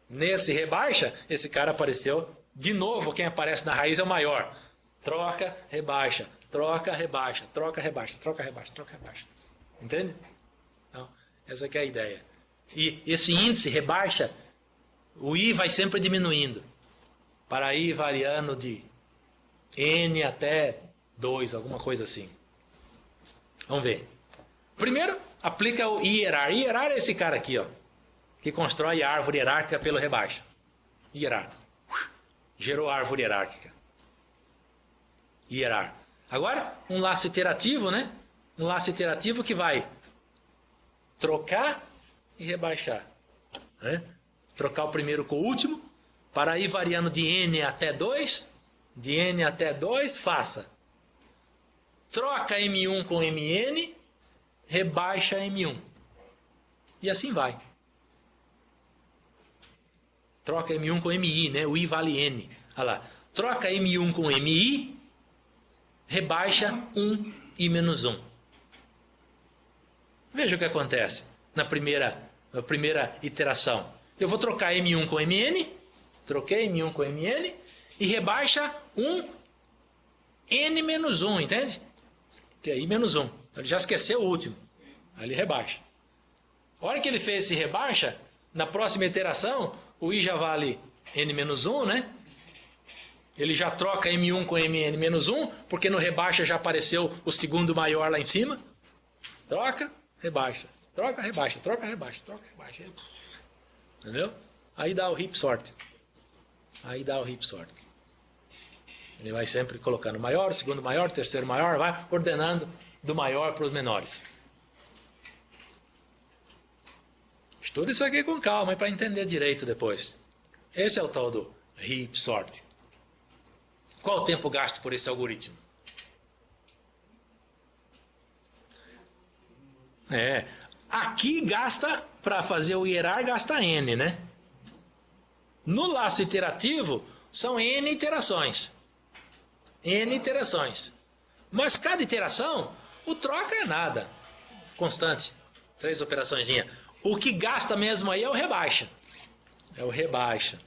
Nesse rebaixa, esse cara apareceu. De novo, quem aparece na raiz é o maior. Troca, rebaixa. Troca, rebaixa. Troca, rebaixa. Troca, rebaixa. Troca, rebaixa. Entende? Então, essa aqui é a ideia. E esse índice rebaixa, o i vai sempre diminuindo. Para ir variando de n até 2, alguma coisa assim. Vamos ver. Primeiro, aplica o hierar. Hierar é esse cara aqui, ó, que constrói a árvore hierárquica pelo rebaixa. Hierar. Gerou a árvore hierárquica. Hierar. Agora, um laço iterativo, né? Um laço iterativo que vai trocar e rebaixar. Né? Trocar o primeiro com o último, para ir variando de n até 2. De n até 2, faça. Troca M1 com Mn, rebaixa M1. E assim vai. Troca M1 com MI, né? O I vale N. Olha lá. Troca M1 com MI, rebaixa 1 I menos 1. Veja o que acontece na primeira iteração. Eu vou trocar M1 com Mn, troquei M1 com Mn, e rebaixa 1 N menos 1, entende? Que é I menos 1. Ele já esqueceu o último. Aí ele rebaixa. A hora que ele fez esse rebaixa, na próxima iteração, o I já vale N menos 1, né? Ele já troca M1 com Mn menos 1, porque no rebaixa já apareceu o segundo maior lá em cima. Troca, rebaixa. Troca, rebaixa. Troca, rebaixa. Troca, rebaixa. Entendeu? Aí dá o heap sort. Aí dá o heap sort. Ele vai sempre colocando maior, segundo maior, terceiro maior, vai ordenando do maior para os menores. Estuda isso aqui com calma, para entender direito depois. Esse é o tal do heap sort. Qual o tempo gasto por esse algoritmo? Aqui gasta, para fazer o hierar, gasta n, né? No laço iterativo, são n iterações. N iterações. Mas cada iteração, o troca é nada. Constante. 3 operaçõezinhas. O que gasta mesmo aí é o rebaixa. É o rebaixa.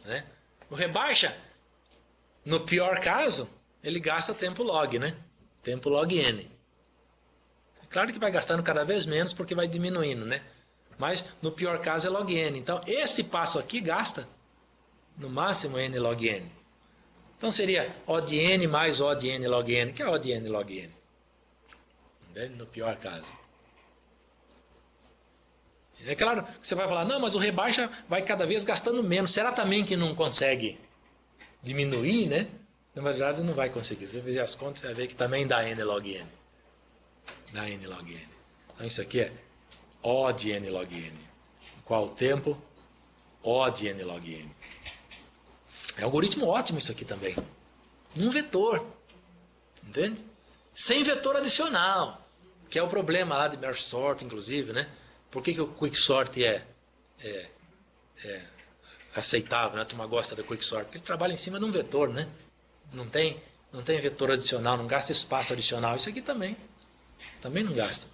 Né? O rebaixa, no pior caso, ele gasta tempo log, né? Tempo log n. É claro que vai gastando cada vez menos porque vai diminuindo, né? Mas no pior caso é log n. Então, esse passo aqui gasta no máximo n log n. Então seria O de n mais O de n log n, que é O de n log n. No pior caso. É claro que você vai falar, não, mas o rebaixa vai cada vez gastando menos. Será também que não consegue diminuir, né? Na verdade não vai conseguir. Se você fizer as contas, você vai ver que também dá n log n. Dá n log n. Então isso aqui é O de n log n. Qual o tempo? O de n log n. É um algoritmo ótimo isso aqui também. Um vetor. Entende? Sem vetor adicional. Que é o problema lá de merge sort, inclusive, né? Por que o quicksort é aceitável, né? A turma gosta do quicksort? Porque ele trabalha em cima de um vetor, né? Não tem vetor adicional, não gasta espaço adicional. Isso aqui também não gasta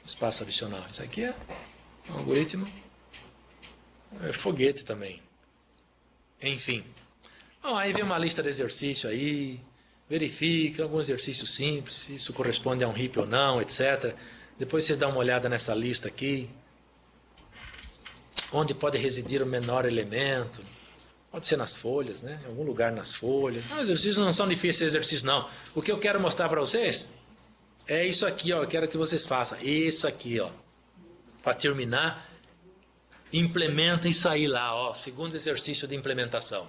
espaço adicional. Isso aqui é um algoritmo foguete também. Enfim. Bom, aí vem uma lista de exercício aí, verifica algum exercício simples, se isso corresponde a um heap ou não, etc. Depois você dá uma olhada nessa lista aqui. Onde pode residir o menor elemento. Pode ser nas folhas, né? Em algum lugar nas folhas. Os exercícios não são difíceis, exercícios não. O que eu quero mostrar para vocês é isso aqui, ó. Eu quero que vocês façam. Isso aqui, ó. Para terminar, implementa isso aí lá, ó. Segundo exercício de implementação.